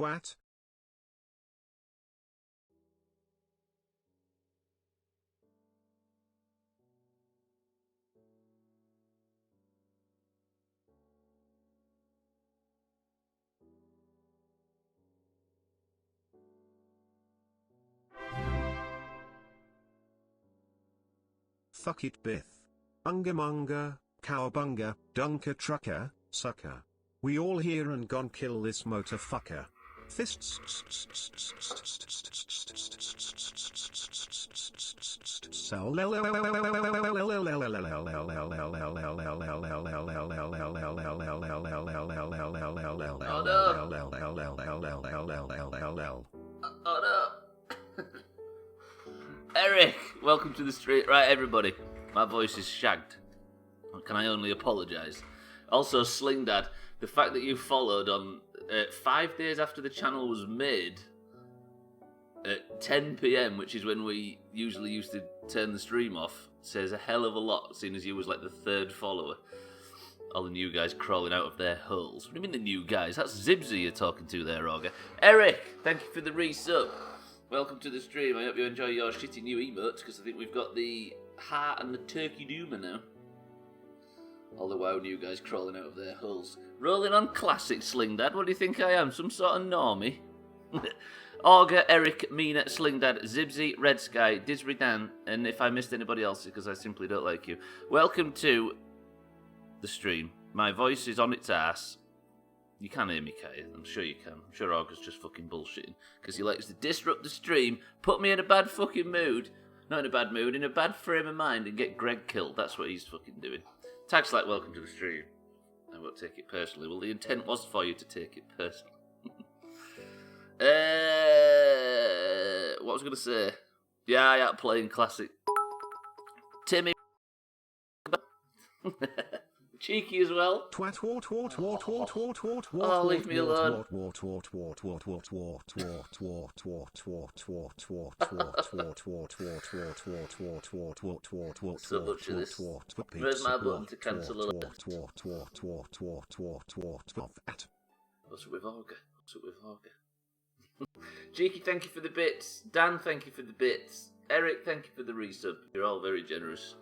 twat. Fuck it Bith. Ungamunga, cowabunga, dunker trucker, sucker. We all here and gon' kill this motorfucker. Fists. Eric, welcome to the street. Right, everybody, my voice is shagged. Can I only apologise? Also, Sling Dad, the fact that you followed on 5 days after the channel was made at 10 PM, which is when we usually used to turn the stream off, says a hell of a lot, seeing as you was like the third follower. All the new guys crawling out of their holes. What do you mean the new guys? That's Zibsy you're talking to there, Auger. Eric, thank you for the resub. Welcome to the stream. I hope you enjoy your shitty new emotes, because I think we've got the heart and the turkey doomer now. All the wow new guys crawling out of their holes. Rolling on classic, Sling Dad. What do you think I am? Some sort of normie? Auger, Eric, Mina, Sling Dad, Zibsy, Red Sky, Disbury Dan, and if I missed anybody else, because I simply don't like you. Welcome to the stream. My voice is on its ass. You can hear me, Kay. I'm sure you can. I'm sure Auger's just fucking bullshitting, because he likes to disrupt the stream, put me in a bad fucking mood. Not in a bad mood, in a bad frame of mind, and get Greg killed. That's what he's fucking doing. Tags like welcome to the stream. I won't take it personally. Well, the intent was for you to take it personally. What was I going to say? Yeah, playing classic. Timmy. Cheeky as well. Oh, leave me alone. So much of this. Where's my button to cancel alert? What's up with Auger? Cheeky, thank you for the bits. Dan, thank you for the bits. Eric, thank you for the resub. You're all very generous.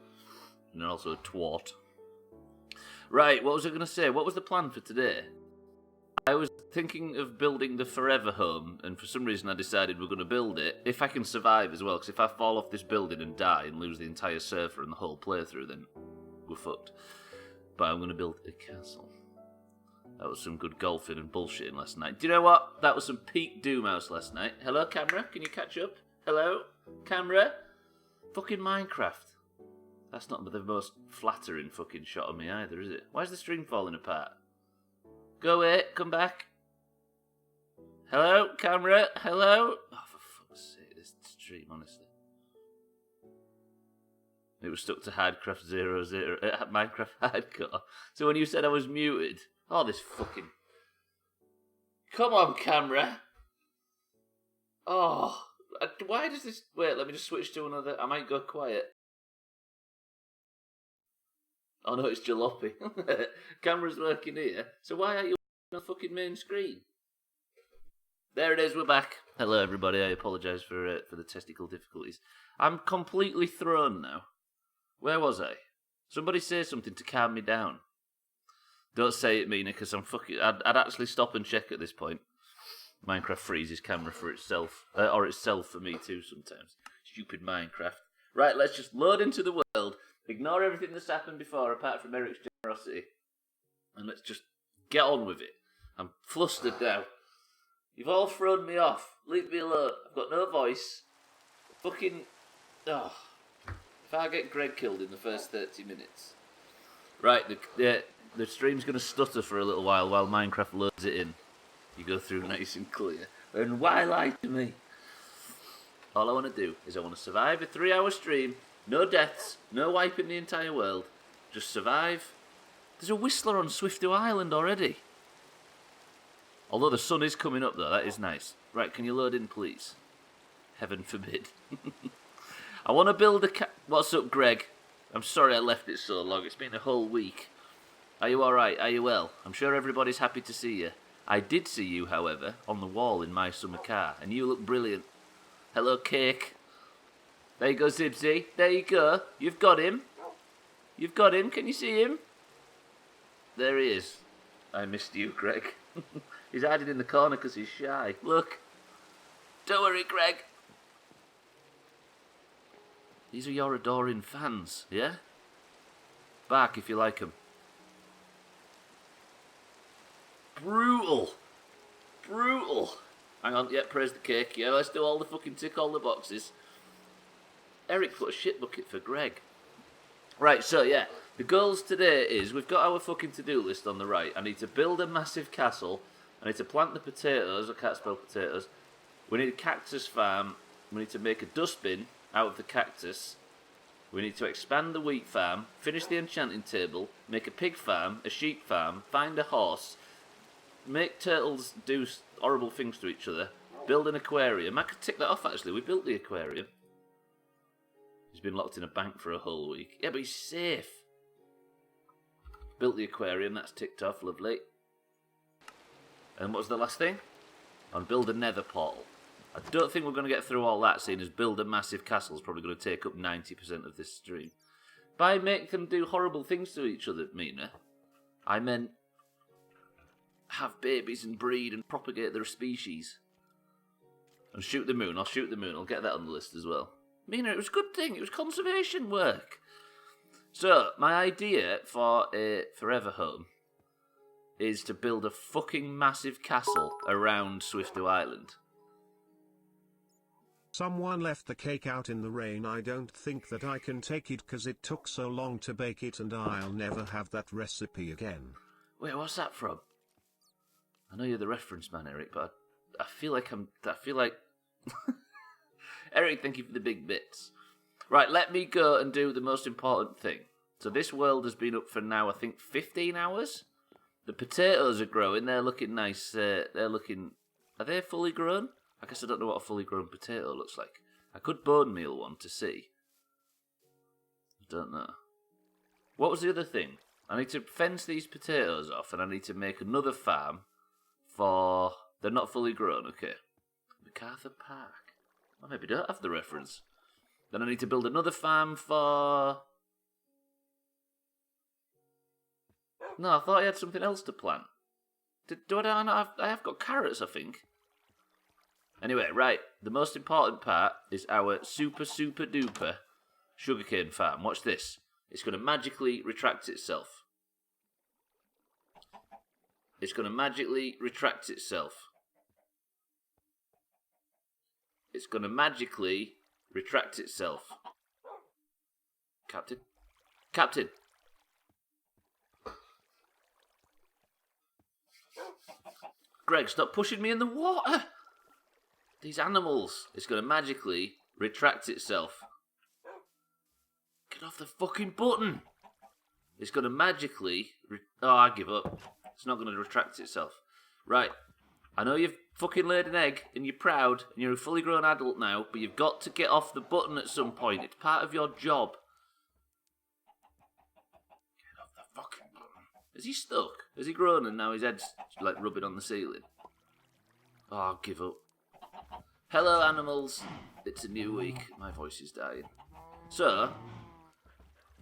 And also a twat. Right, what was I going to say? What was the plan for today? I was thinking of building the forever home, and for some reason I decided we're going to build it, if I can survive as well, because if I fall off this building and die and lose the entire server and the whole playthrough, then we're fucked. But I'm going to build a castle. That was some good golfing and bullshitting last night. Do you know what? That was some peak Doomhaus last night. Hello, camera? Can you catch up? Hello? Camera? Fucking Minecraft. That's not the most flattering fucking shot of me either, is it? Why is the stream falling apart? Go away, come back. Hello, camera, hello? Oh, for fuck's sake, this stream, honestly. It was stuck to Hardcraft 00, Minecraft Hardcore. So when you said I was muted, oh, this fucking... Come on, camera. Oh, why does this... Wait, let me just switch to another... I might go quiet. Oh no, it's jalopy. Camera's working here. So why aren't you on the fucking main screen? There it is, we're back. Hello everybody, I apologise for the testicle difficulties. I'm completely thrown now. Where was I? Somebody say something to calm me down. Don't say it, Mina, because I'm fucking... I'd actually stop and check at this point. Minecraft freezes camera for itself. Or itself for me too sometimes. Stupid Minecraft. Right, let's just load into the world. Ignore everything that's happened before, apart from Eric's generosity. And let's just get on with it. I'm flustered now. You've all thrown me off. Leave me alone. I've got no voice. Fucking... Oh. If I get Greg killed in the first 30 minutes... Right, the stream's going to stutter for a little while Minecraft loads it in. You go through nice and clear. And why lie to me? All I want to do is I want to survive a 3-hour stream. No deaths, no wiping the entire world. Just survive. There's a Whistler on Swifto Island already. Although the sun is coming up though, that is nice. Right, can you load in please? Heaven forbid. I want to build a What's up, Greg? I'm sorry I left it so long. It's been a whole week. Are you alright? Are you well? I'm sure everybody's happy to see you. I did see you, however, on the wall in my summer car, and you look brilliant. Hello, Cake. There you go, Zibsy. There you go. You've got him. You've got him. Can you see him? There he is. I missed you, Greg. He's hiding in the corner because he's shy. Look. Don't worry, Greg. These are your adoring fans, yeah? Bark if you like them. Brutal. Brutal. Hang on, yeah, praise the cake. Yeah, let's do all the fucking tick all the boxes. Eric put a shit bucket for Greg. Right, so yeah, the goals today is, we've got our fucking to-do list on the right. I need to build a massive castle. I need to plant the potatoes. I can't spell potatoes. We need a cactus farm. We need to make a dustbin out of the cactus. We need to expand the wheat farm, finish the enchanting table, make a pig farm, a sheep farm, find a horse, make turtles do horrible things to each other, build an aquarium. I could tick that off, actually. We built the aquarium. He's been locked in a bank for a whole week. Yeah, but he's safe. Built the aquarium, that's ticked off, lovely. And what was the last thing? And build a nether portal. I don't think we're going to get through all that, seeing as build a massive castle is probably going to take up 90% of this stream. By make them do horrible things to each other, Mina, I meant have babies and breed and propagate their species. And shoot the moon. I'll shoot the moon. I'll get that on the list as well. Mina, it was a good thing. It was conservation work. So, my idea for a forever home is to build a fucking massive castle around Swifto Island. Someone left the cake out in the rain. I don't think that I can take it because it took so long to bake it and I'll never have that recipe again. Wait, what's that from? I know you're the reference man, Eric, but I feel like Eric, thank you for the big bits. Right, let me go and do the most important thing. So this world has been up for now, I think, 15 hours. The potatoes are growing. They're looking nice. Are they fully grown? I guess I don't know what a fully grown potato looks like. I could bone meal one to see. I don't know. What was the other thing? I need to fence these potatoes off, and I need to make another farm for... They're not fully grown, okay. MacArthur Park. I maybe don't have the reference. Then I need to build another farm for... No, I thought I had something else to plant. Do I not have... I have got carrots, I think. Anyway, right. The most important part is our super duper sugarcane farm. Watch this. It's going to magically retract itself. It's going to magically retract itself. It's going to magically retract itself. Captain? Captain! Greg, stop pushing me in the water! These animals. It's going to magically retract itself. Get off the fucking button! It's going to magically... Oh, I give up. It's not going to retract itself. Right. I know you've fucking laid an egg and you're proud and you're a fully grown adult now, but you've got to get off the button at some point. It's part of your job. Get off the fucking button. Is he stuck? Has he grown and now his head's like rubbing on the ceiling? Oh, I'll give up. Hello, animals. It's a new week. My voice is dying. So,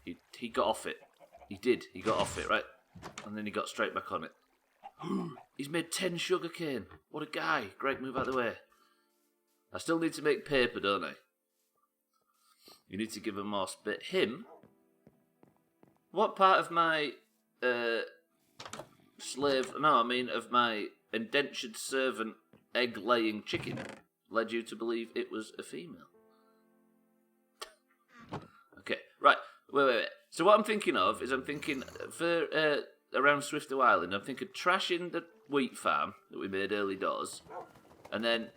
he got off it. He did. He got off it, right? And then he got straight back on it. He's made 10 sugarcane. What a guy. Greg, move out of the way. I still need to make paper, don't I? You need to give him more spit. Him? What part of my of my indentured servant egg-laying chicken led you to believe it was a female? Okay, right. Wait. So what I'm thinking of is for around Swifto Island, I'm thinking trashing the wheat farm that we made early doors, and then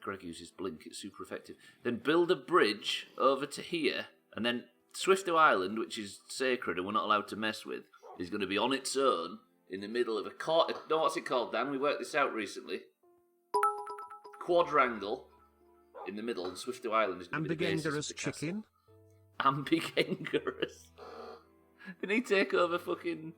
Greg uses blink, it's super effective. Then build a bridge over to here, and then Swifto Island, which is sacred and we're not allowed to mess with, is going to be on its own in the middle of a no, what's it called, Dan? We worked this out recently. Quadrangle in the middle, and Swifto Island is going to be the basis of the chicken. Ambigengerous. Did he take over fucking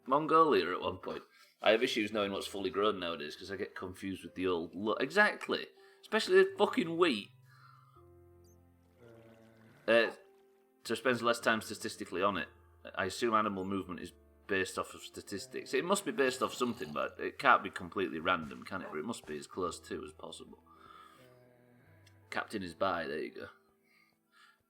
Mongolia at one point? I have issues knowing what's fully grown nowadays because I get confused with the old look. Exactly. Especially the fucking wheat. So spends less time statistically on it. I assume animal movement is based off of statistics. It must be based off something, but it can't be completely random, can it? But it must be as close to as possible. Captain is by, there you go.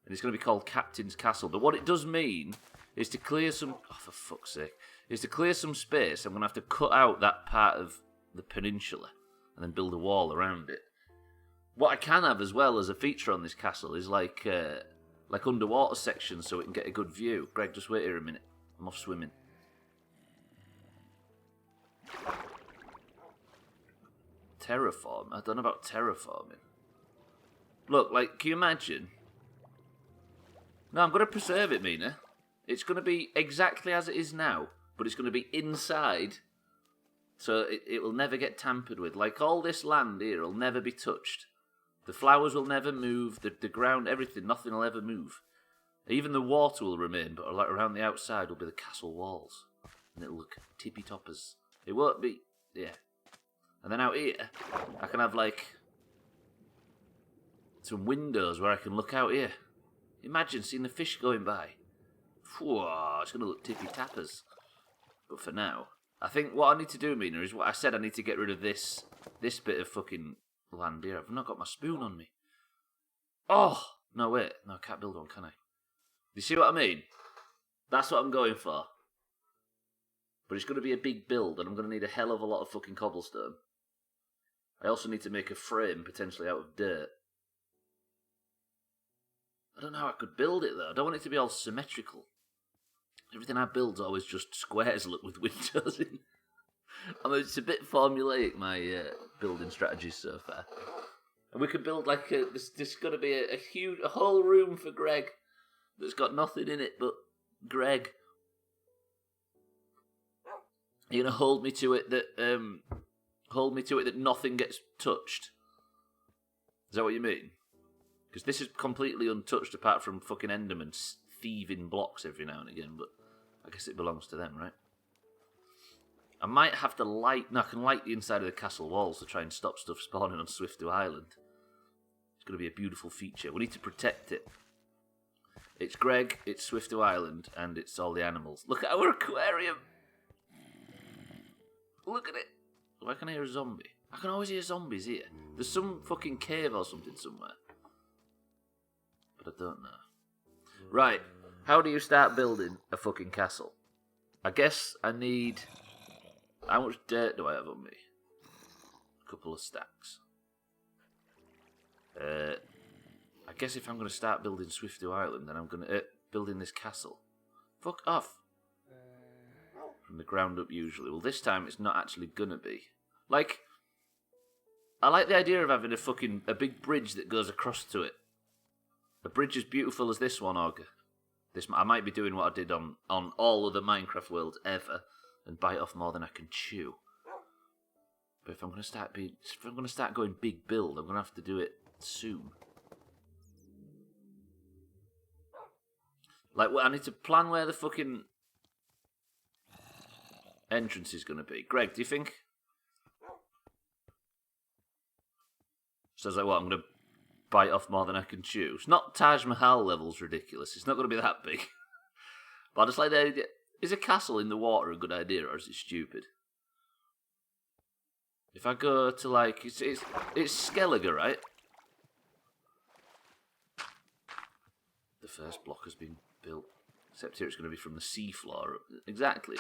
And it's going to be called Captain's Castle. But what it does mean is to clear some... Oh, for fuck's sake. Is to clear some space, I'm going to have to cut out that part of the peninsula and then build a wall around it. What I can have as well as a feature on this castle is like underwater sections so we can get a good view. Greg, just wait here a minute. I'm off swimming. Terraform? I don't know about terraforming. Look, like, can you imagine? No, I'm going to preserve it, Mina. It's going to be exactly as it is now, but it's going to be inside, so it will never get tampered with. Like, all this land here will never be touched. The flowers will never move, the ground, everything, nothing will ever move. Even the water will remain, but like around the outside will be the castle walls. And it'll look tippy-toppers. It won't be, yeah. And then out here, I can have, like, some windows where I can look out here. Imagine seeing the fish going by. Whoa, it's going to look tippy-tappers. But for now, I think what I need to do, Mina, is what I said. I need to get rid of this bit of fucking land here. I've not got my spoon on me. Oh! No, wait. No, I can't build one, can I? You see what I mean? That's what I'm going for. But it's going to be a big build, and I'm going to need a hell of a lot of fucking cobblestone. I also need to make a frame, potentially out of dirt. I don't know how I could build it, though. I don't want it to be all symmetrical. Everything I build's always just squares look with windows in. I mean, it's a bit formulaic, my building strategies so far. And we could build like there's got to be a whole room for Greg that's got nothing in it but Greg. You're gonna hold me to it that nothing gets touched. Is that what you mean? Because this is completely untouched apart from fucking Endermen thieving blocks every now and again, but I guess it belongs to them, right? I might have to light... No, I can light the inside of the castle walls to try and stop stuff spawning on Swifto Island. It's going to be a beautiful feature. We need to protect it. It's Greg, it's Swifto Island, and it's all the animals. Look at our aquarium! Look at it! Why can I hear a zombie? I can always hear zombies here. There's some fucking cave or something somewhere. But I don't know. Right, how do you start building a fucking castle? I guess I need... How much dirt do I have on me? A couple of stacks. I guess if I'm going to start building Swifto Island, then I'm going to... building this castle. Fuck off. From the ground up usually. Well, this time it's not actually going to be. Like, I like the idea of having a big bridge that goes across to it. A bridge as beautiful as this one, Augur. I might be doing what I did on all other Minecraft worlds ever, and bite off more than I can chew. But if I'm going to start going big build, I'm going to have to do it soon. Like, I need to plan where the fucking entrance is going to be. Greg, do you think? So I was like, what, I'm going to bite off more than I can chew? It's not Taj Mahal levels ridiculous. It's not going to be that big. But I just like the idea. Is a castle in the water a good idea, or is it stupid? If I go to, like... It's Skellige, right? The first block has been built. Except here it's going to be from the seafloor. Exactly.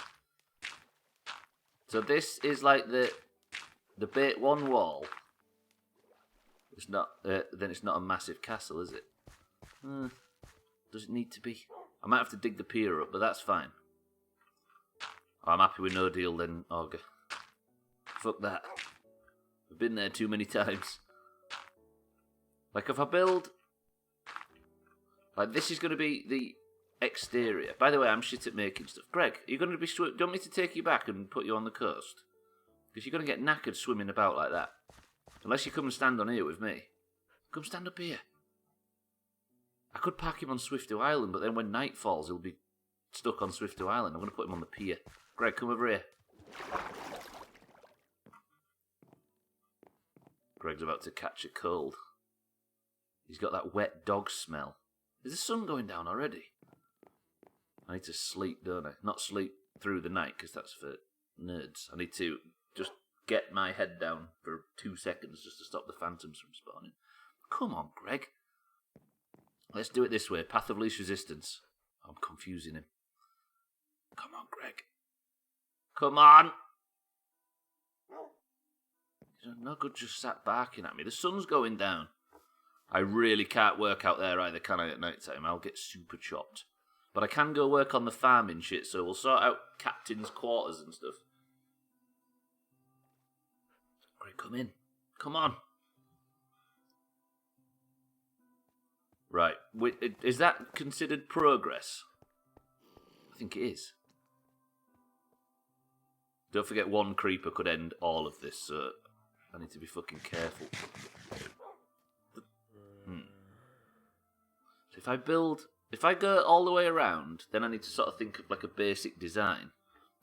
So this is like the bait one wall. It's not... then it's not a massive castle, is it? Does it need to be? I might have to dig the pier up, but that's fine. I'm happy with no deal then, Augur. Fuck that. I've been there too many times. Like, if I build... Like, this is going to be the exterior. By the way, I'm shit at making stuff. Greg, are you going to be... Do you want me to take you back and put you on the coast? Because you're going to get knackered swimming about like that. Unless you come and stand on here with me. Come stand up here. I could park him on Swifto Island, but then when night falls, he'll be stuck on Swifto Island. I'm going to put him on the pier. Greg, come over here. Greg's about to catch a cold. He's got that wet dog smell. Is the sun going down already? I need to sleep, don't I? Not sleep through the night, because that's for nerds. I need to just get my head down for 2 seconds just to stop the phantoms from spawning. Come on, Greg. Let's do it this way. Path of least resistance. I'm confusing him. Come on, Greg. Come on. He's no good just sat barking at me. The sun's going down. I really can't work out there either, can I, at night time? I'll get super chopped. But I can go work on the farming shit, so we'll sort out captain's quarters and stuff. Greg, come in. Come on. Right. Is that considered progress? I think it is. Don't forget one creeper could end all of this, so I need to be fucking careful. So if I go all the way around, then I need to sort of think of like a basic design.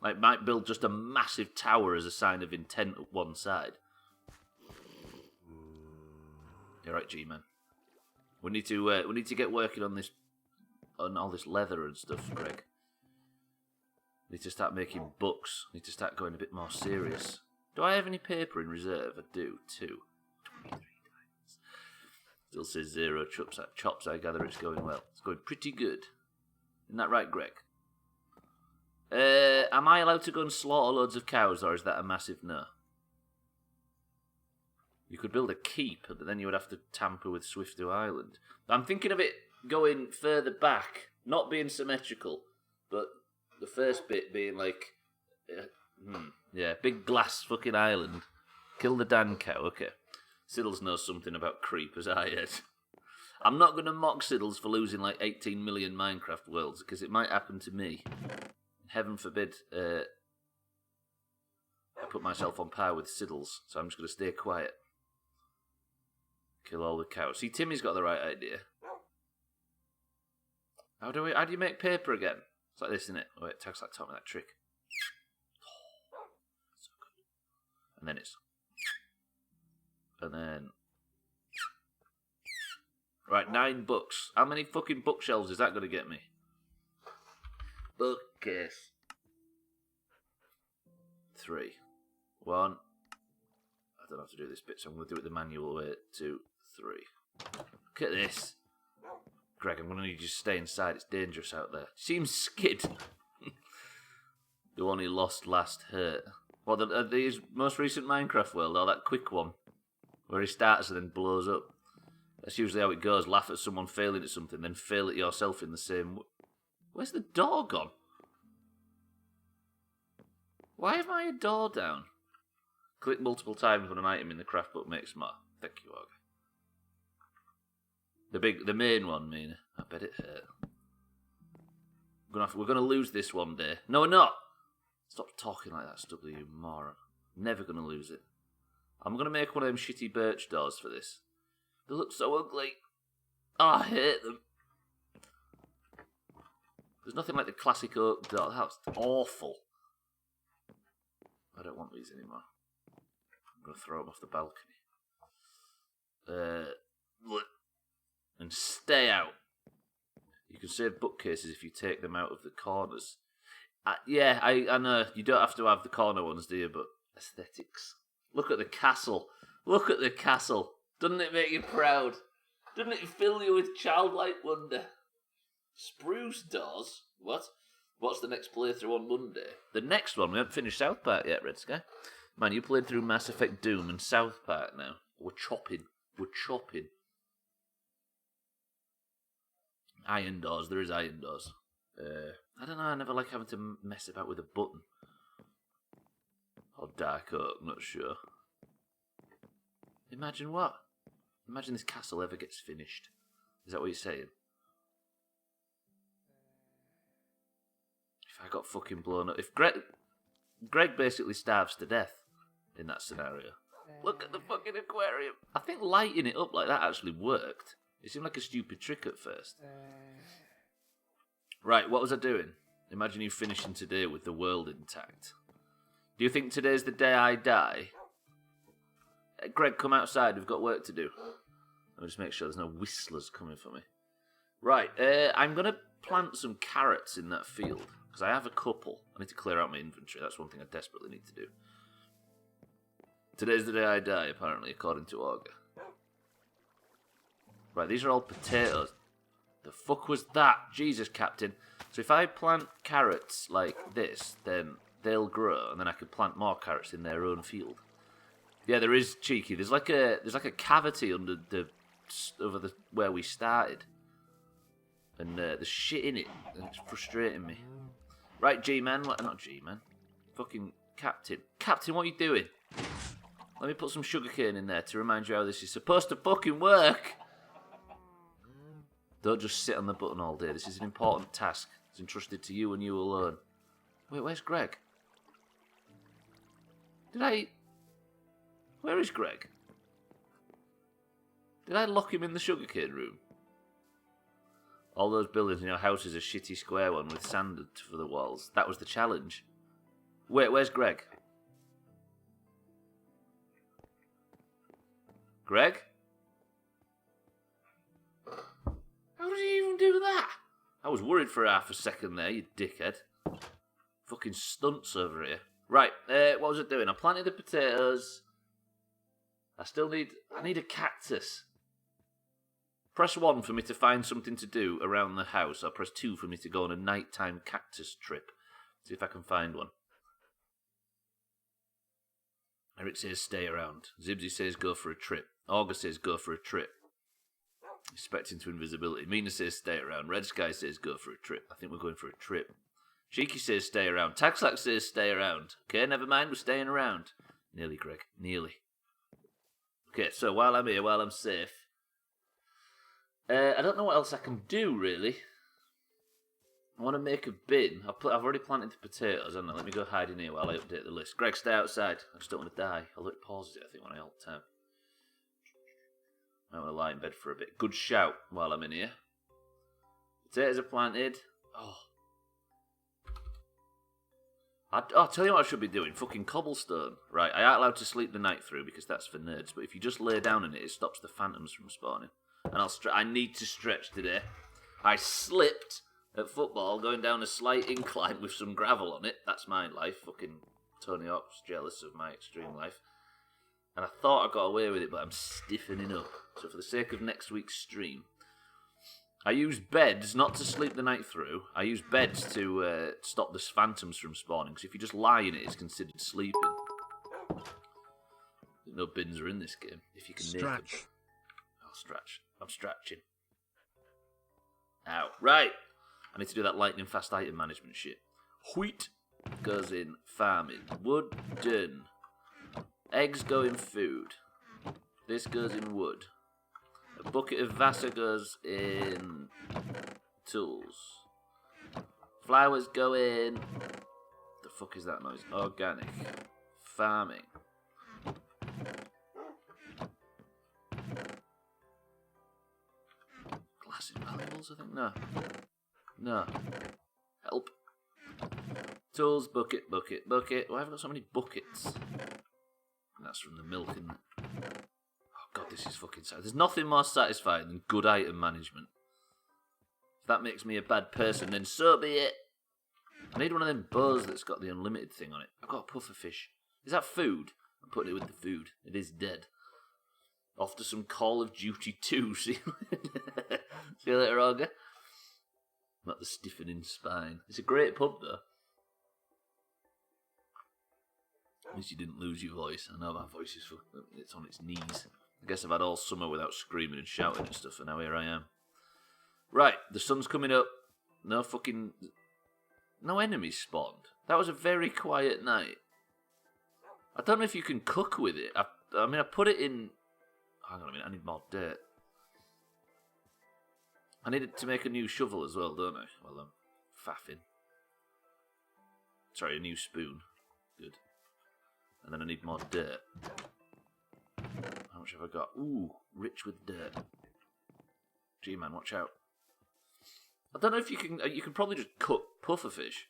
Like, might build just a massive tower as a sign of intent at one side. You're right, G-Man. We need to get working on all this leather and stuff, Greg. Need to start making books. Need to start going a bit more serious. Do I have any paper in reserve? I do, 2. 23 diamonds. Still says 0 chops. I gather it's going well. It's going pretty good. Isn't that right, Greg? Am I allowed to go and slaughter loads of cows, or is that a massive no? You could build a keep, but then you would have to tamper with Swifto Island. I'm thinking of it going further back, not being symmetrical, but the first bit being like, big glass fucking island. Kill the Dan cow, okay. Siddles knows something about creepers, I heard. I'm not going to mock Siddles for losing like 18 million Minecraft worlds, because it might happen to me. Heaven forbid I put myself on par with Siddles, so I'm just going to stay quiet. Kill all the cows. See, Timmy's got the right idea. How do you make paper again? It's like this, isn't it? Oh, wait, Tag's like taught me that trick. Oh, so good. And then it's... And then... Right, 9 books. How many fucking bookshelves is that going to get me? Bookcase. 3. 1. I don't have to do this bit, so I'm going to do it the manual way. 2, 3. Look at this. Greg, I'm going to need you to stay inside. It's dangerous out there. Seems skid. The one he lost last hurt. Well, the most recent Minecraft world, or that quick one, where he starts and then blows up. That's usually how it goes. Laugh at someone failing at something, then fail at yourself in the same way. Where's the door gone? Why have I a door down? Click multiple times when an item in the craft book makes more. Thank you, Og. The main one, mean. I bet it hurt. We're gonna lose this one day. No, we're not. Stop talking like that, Stubbler, you moron. Never gonna lose it. I'm gonna make one of them shitty birch doors for this. They look so ugly. Oh, I hate them. There's nothing like the classic oak door. That's awful. I don't want these anymore. I'm going to throw them off the balcony. And stay out. You can save bookcases if you take them out of the corners. Yeah, I know. You don't have to have the corner ones, do you? But aesthetics. Look at the castle. Look at the castle. Doesn't it make you proud? Doesn't it fill you with childlike wonder? Spruce doors? What? What's the next playthrough on Monday? The next one? We haven't finished South Park yet, Red Sky. Man, you played through Mass Effect Doom and South Park now. We're chopping. Iron doors. There is iron doors. I don't know. I never like having to mess about with a button. Or dark oak. Not sure. Imagine what? Imagine this castle ever gets finished. Is that what you're saying? If I got fucking blown up. If Greg basically starves to death in that scenario. Look at the fucking aquarium. I think lighting it up like that actually worked. It seemed like a stupid trick at first. Right, what was I doing? Imagine you finishing today with the world intact. Do you think today's the day I die? Greg, come outside. We've got work to do. Let me just make sure there's no whistlers coming for me. Right, I'm going to plant some carrots in that field, because I have a couple. I need to clear out my inventory. That's one thing I desperately need to do. Today's the day I die, apparently, according to Augur. Right, these are all potatoes. The fuck was that? Jesus, Captain. So if I plant carrots like this, then they'll grow, and then I could plant more carrots in their own field. Yeah, there is, cheeky. There's like a cavity under where we started, and there's shit in it, and it's frustrating me. Right, G-man, not G-man, fucking Captain. Captain, what are you doing? Let me put some sugarcane in there to remind you how this is supposed to fucking work. Don't just sit on the button all day. This is an important task. It's entrusted to you and you alone. Wait, where's Greg? Where is Greg? Did I lock him in the sugarcane room? All those buildings in your house is a shitty square one with sand for the walls. That was the challenge. Wait, where's Greg? Greg? How did he even do that? I was worried for half a second there, you dickhead. Fucking stunts over here. Right, what was it doing? I planted the potatoes. I need a cactus. Press 1 for me to find something to do around the house. Or press 2 for me to go on a nighttime cactus trip. See if I can find one. Eric says stay around. Zibsy says go for a trip. Augur says go for a trip. Expecting to invisibility. Mina says stay around. Red Sky says go for a trip. I think we're going for a trip. Cheeky says stay around. Taxlax says stay around. Okay, never mind, we're staying around. Nearly, Greg. Nearly. Okay, so while I'm here, while I'm safe, I don't know what else I can do, really. I want to make a bin. I've already planted the potatoes, haven't I? Let me go hide in here while I update the list. Greg, stay outside. I just don't want to die. Although it pauses it, I think, when I alt tab. I want to lie in bed for a bit. Good shout while I'm in here. Potatoes are planted. I'll tell you what I should be doing. Fucking cobblestone. Right, I ain't allowed to sleep the night through because that's for nerds. But if you just lay down in it, it stops the phantoms from spawning. And I need to stretch today. I slipped at football going down a slight incline with some gravel on it. That's my life. Fucking Tony Hawk's jealous of my extreme life. And I thought I got away with it, but I'm stiffening up. So for the sake of next week's stream, I use beds not to sleep the night through. I use beds to stop the phantoms from spawning. Because if you just lie in it, it's considered sleeping. No bins are in this game. If you can make them. I'll stretch. I'm stretching. Ow. Right. I need to do that lightning fast item management shit. Wheat goes in farming. Wood done. Eggs go in food. This goes in wood. A bucket of Vasa goes in tools. Flowers go in... The fuck is that noise? Organic. Farming. Glass invaluables, I think? No. Help. Tools, bucket. Why have I got so many buckets? That's from the milk, isn't it? Oh god, this is fucking sad. There's nothing more satisfying than good item management. If that makes me a bad person, then so be it. I need one of them bows that's got the unlimited thing on it. I've got a puffer fish. Is that food? I'm putting it with the food. It is dead. Off to some Call of Duty 2. See you later, Augur. Not the stiffening spine. It's a great pub, though. At least you didn't lose your voice. I know my voice is it's on its knees. I guess I've had all summer without screaming and shouting and stuff, and now here I am. Right, the sun's coming up. No enemies spawned. That was a very quiet night. I don't know if you can cook with it. I put it in... Hang on a minute, I need more dirt. I needed to make a new shovel as well, don't I? Well, I'm faffing. Sorry, a new spoon. Good. And then I need more dirt. How much have I got? Ooh, rich with dirt. G-man, watch out. I don't know if you can... You can probably just cook pufferfish.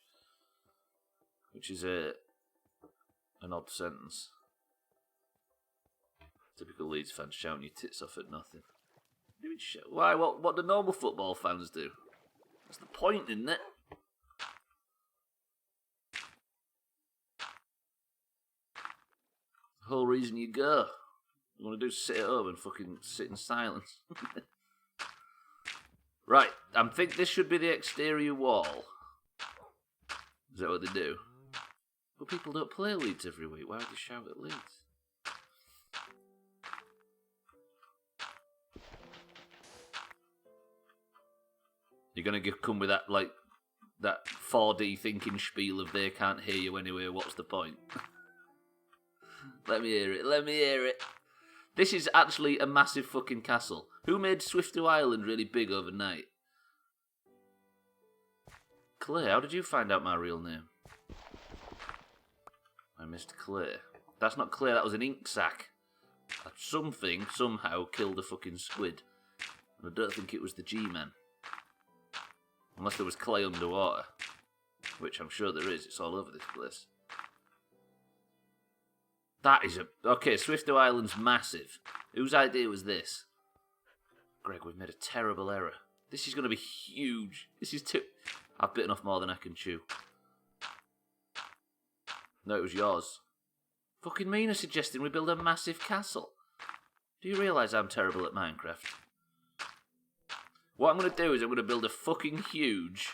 Which is an odd sentence. Typical Leeds fans shouting your tits off at nothing. Why? What do normal football fans do? That's the point, isn't it? The whole reason you go. You want to do is sit at home and fucking sit in silence. Right, I think this should be the exterior wall. Is that what they do? But people don't play Leeds every week. Why would they shout at Leeds? You're going to come with that, like, that 4D thinking spiel of they can't hear you anyway, what's the point? Let me hear it. This is actually a massive fucking castle. Who made Swifto Island really big overnight? Clay, how did you find out my real name? I missed Clay. That's not Clay, that was an ink sac. Something, somehow, killed a fucking squid. And I don't think it was the G-Man. Unless there was clay underwater. Which I'm sure there is, it's all over this place. That is a... Okay, Swifto Island's massive. Whose idea was this? Greg, we've made a terrible error. This is going to be huge. This is too... I've bitten off more than I can chew. No, it was yours. Fucking Mina suggesting we build a massive castle. Do you realise I'm terrible at Minecraft? What I'm going to do is I'm going to build a fucking huge...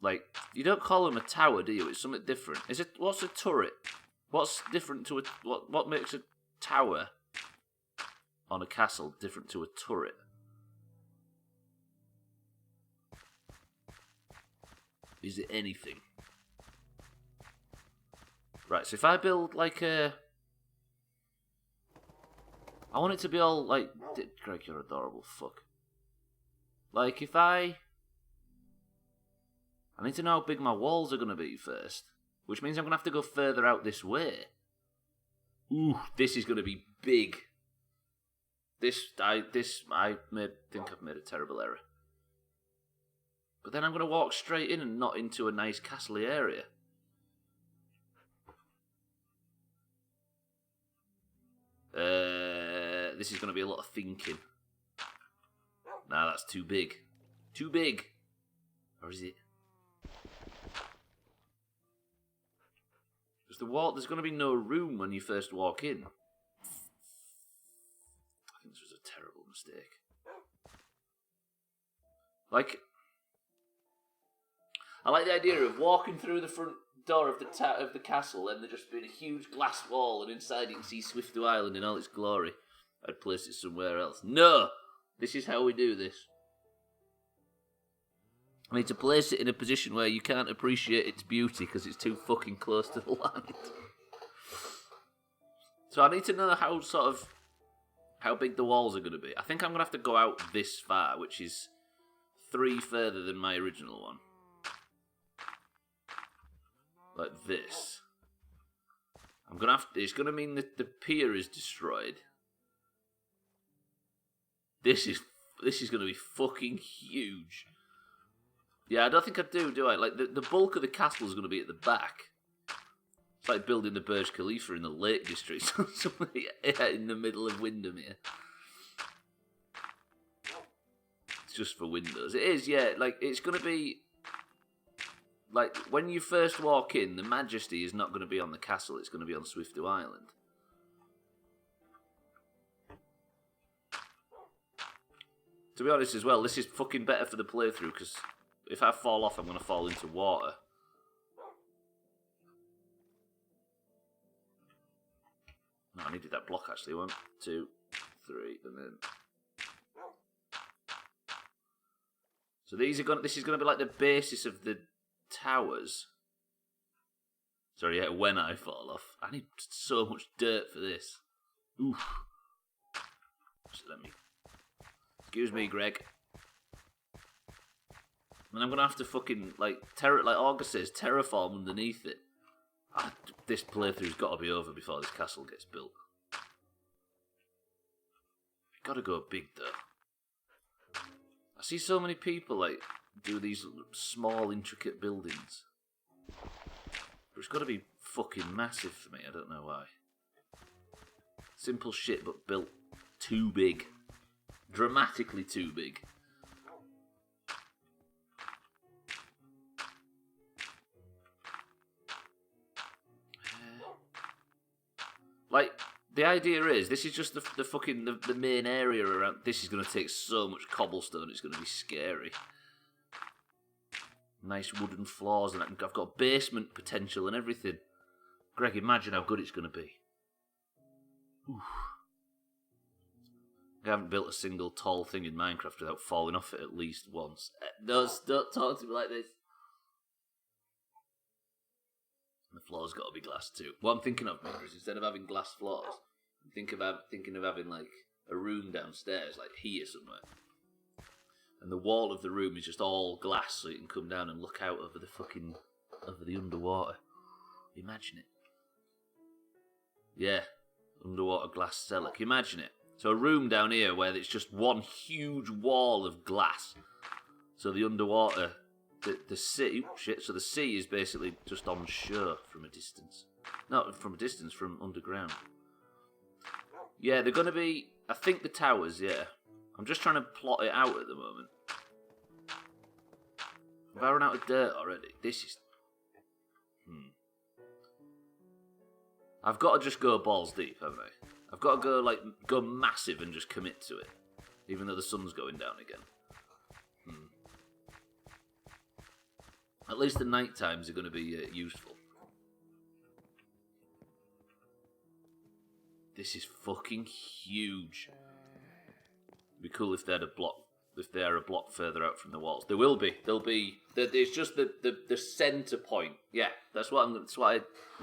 like, you don't call them a tower, do you? It's something different. What's a turret? What's different to a... What makes a tower on a castle different to a turret? Is it anything? Right, so if I build like a... I want it to be all like... Greg, you're adorable, fuck. Like, if I need to know how big my walls are going to be first. Which means I'm going to have to go further out this way. Ooh, this is going to be big. I think I've made a terrible error. But then I'm going to walk straight in and not into a nice castle-y area. This is going to be a lot of thinking. Nah, that's too big. Too big. Or is it? There's going to be no room when you first walk in. I think this was a terrible mistake. Like, I like the idea of walking through the front door of the castle and there just being a huge glass wall and inside you can see Swifto Island in all its glory. I'd place it somewhere else. No! This is how we do this. I need to place it in a position where you can't appreciate its beauty because it's too fucking close to the land. So I need to know how big the walls are going to be. I think I'm going to have to go out this far, which is 3 further than my original one. Like this. It's going to mean that the pier is destroyed. This is going to be fucking huge. Yeah, I don't think I do I? Like, the bulk of the castle is going to be at the back. It's like building the Burj Khalifa in the Lake District or something in the middle of Windermere. It's just for windows. It is, yeah. Like, it's going to be... Like, when you first walk in, the Majesty is not going to be on the castle. It's going to be on Swifto Island. To be honest as well, this is fucking better for the playthrough, because if I fall off, I'm going to fall into water. No, I needed that block, actually. 1, 2, 3, and then... So this is going to be like the basis of the towers. Sorry, yeah, when I fall off. I need so much dirt for this. Oof. Just let me... Excuse me, Greg. And I'm going to have to fucking, like August says, terraform underneath it. This playthrough's got to be over before this castle gets built. Got to go big, though. I see so many people, like, do these small, intricate buildings. But it's got to be fucking massive for me, I don't know why. Simple shit, but built too big. Dramatically too big. Like, the idea is, this is just the fucking, the main area around. This is going to take so much cobblestone, it's going to be scary. Nice wooden floors, and I've got basement potential and everything. Greg, imagine how good it's going to be. Oof. I haven't built a single tall thing in Minecraft without falling off it at least once. Don't talk to me like this. The floor's got to be glass too. What I'm thinking of is instead of having glass floors, I'm thinking of having like a room downstairs, like here somewhere. And the wall of the room is just all glass, so you can come down and look out over the underwater. Imagine it. Yeah, underwater glass cellar. Can you imagine it? So a room down here where it's just one huge wall of glass. So the underwater, the sea, so the sea is basically just on shore from a distance. Not from a distance, from underground. Yeah, they're going to be, I think the towers, yeah. I'm just trying to plot it out at the moment. Have I run out of dirt already? This is... I've got to just go balls deep, haven't I? I've got to go massive and just commit to it. Even though the sun's going down again. At least the night times are going to be useful. This is fucking huge. It'd be cool if they had a block. If they are a block further out from the walls, there will be. There'll be. It's just the centre point. Yeah, that's what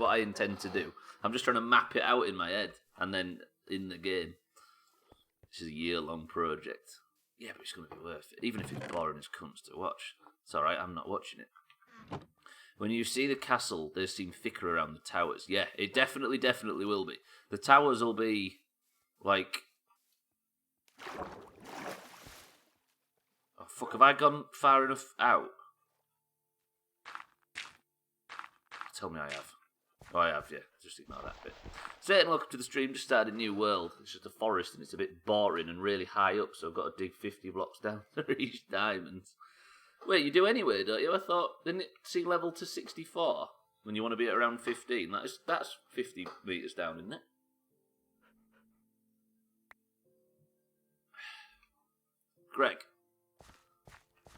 I intend to do. I'm just trying to map it out in my head, and then in the game. This is a year-long project. Yeah, but it's going to be worth it, even if it's boring as cunts to watch. It's all right. I'm not watching it. When you see the castle, they seem thicker around the towers. Yeah, it definitely will be. The towers will be like. Oh, fuck, have I gone far enough out? Tell me I have. Oh, I have, yeah. Just ignore that bit. Satan, welcome to the stream. Just started a new world. It's just a forest and it's a bit boring and really high up, so I've got to dig 50 blocks down to reach diamonds. Wait, you do anyway, don't you? I thought, didn't it sea level to 64? When you want to be at around 15? That's 50 metres down, isn't it? Greg.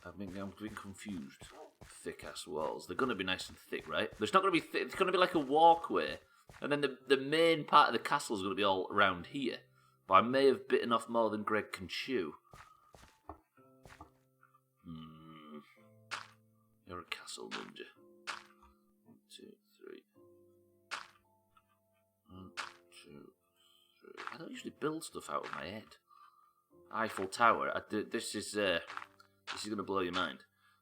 I'm being confused. Thick-ass walls. They're going to be nice and thick, right? It's not going to be thick. It's going to be like a walkway. And then the main part of the castle is going to be all around here. But I may have bitten off more than Greg can chew. You're a castle ninja. 1, 2, 3. 1, 2, 3. I don't usually build stuff out of my head. Eiffel Tower. This is going to blow your mind.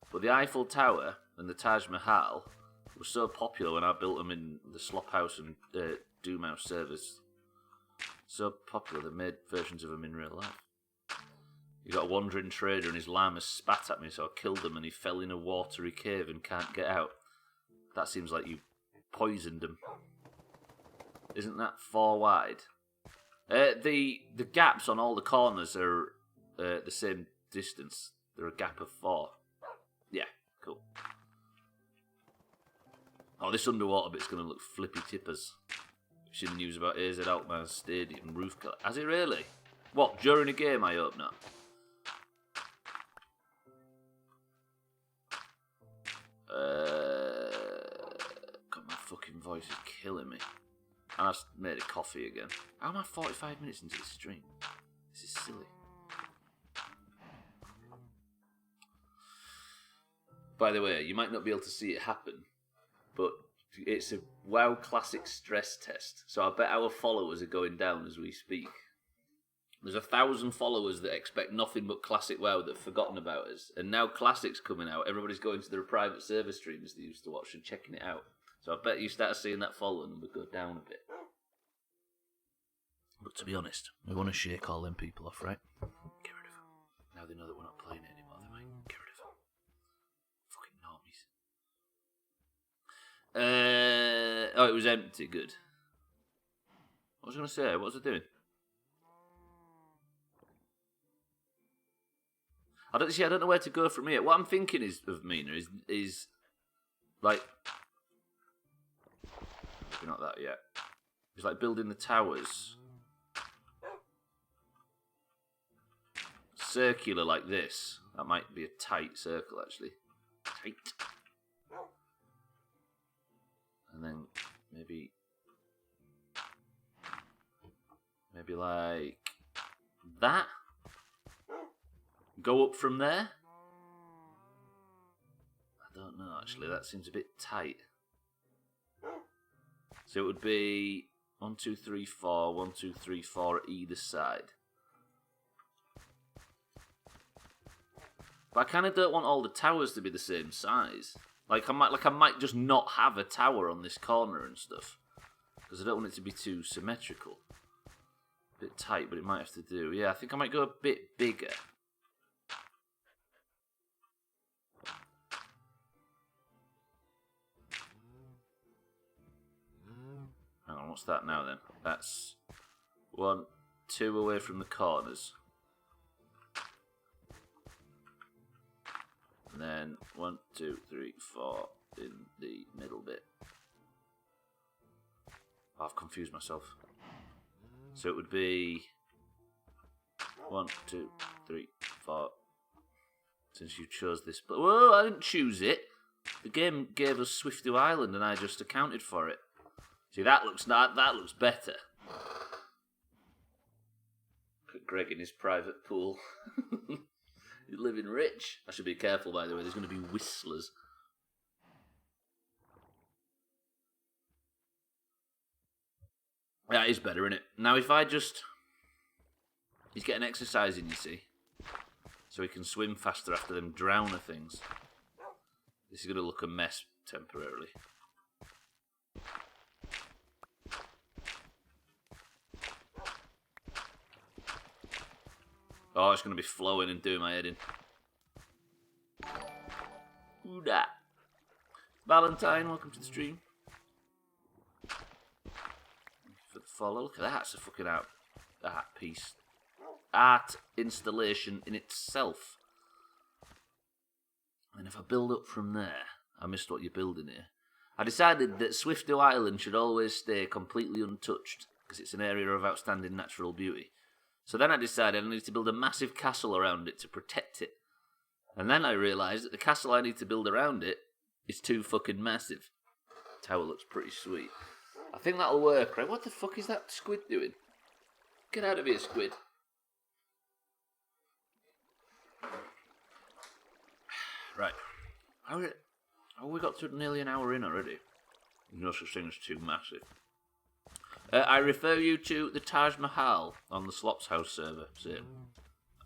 But the Eiffel Tower and the Taj Mahal were so popular when I built them in the Slophouse and Doomhaus servers. So popular they made versions of them in real life. You got a wandering trader and his llama spat at me, so I killed him and he fell in a watery cave and can't get out. That seems like you poisoned him. Isn't that 4 wide? The gaps on all the corners are the same distance. They're a gap of 4. Yeah, cool. Oh, this underwater bit's going to look flippy tippers. You've seen the news about AZ Alkmaar's stadium roof collapse. Has it really? What, during a game? I hope not. God, my fucking voice is killing me. And I just made a coffee again. How am I 45 minutes into this stream? This is silly. By the way, you might not be able to see it happen, but it's a WoW Classic stress test. So I bet our followers are going down as we speak. There's 1,000 followers that expect nothing but Classic WoW that have forgotten about us. And now Classic's coming out. Everybody's going to their private server streams they used to watch and checking it out. So I bet you start seeing that follow number go down a bit. But to be honest, we want to shake all them people off, right? Get rid of them. Now they know that we're not playing it anymore, they might get rid of them. Fucking normies. Oh, it was empty, good. What was I going to say? What was I doing? I don't know where to go from here. What I'm thinking of Mina is like, maybe not that yet. It's like building the towers circular like this. That might be a tight circle, actually. Tight. And then maybe like that. Go up from there. I don't know, actually. That seems a bit tight. So it would be 1, 2, 3, 4. 1, 2, 3, 4 at either side. But I kind of don't want all the towers to be the same size. I might just not have a tower on this corner and stuff, because I don't want it to be too symmetrical. A bit tight, but it might have to do. Yeah, I think I might go a bit bigger. Hang on, what's that now then? That's 1, 2 away from the corners. And then 1, 2, 3, 4 in the middle bit. Oh, I've confused myself. So it would be 1, 2, 3, 4. Since you chose this, but whoa, I didn't choose it. The game gave us Swifty Island, and I just accounted for it. See, that looks better. Look at Greg in his private pool. He's living rich. I should be careful, by the way. There's going to be whistlers. That is better, isn't it? Now, if I just... He's getting exercise in, you see. So he can swim faster after them drowner things. This is going to look a mess temporarily. Oh, it's going to be flowing and doing my head in. Who dat? Valentine, welcome to the stream. For the follow. Look at that. It's a fucking art piece. Art installation in itself. And if I build up from there, I missed what you're building here. I decided that Swifty Island should always stay completely untouched, because it's an area of outstanding natural beauty. So then I decided I needed to build a massive castle around it to protect it. And then I realised that the castle I need to build around it is too fucking massive. The tower looks pretty sweet. I think that'll work, right? What the fuck is that squid doing? Get out of here, squid. Right. How we got to nearly an hour in already? No such thing as too massive. I refer you to the Taj Mahal on the Slops House server. See,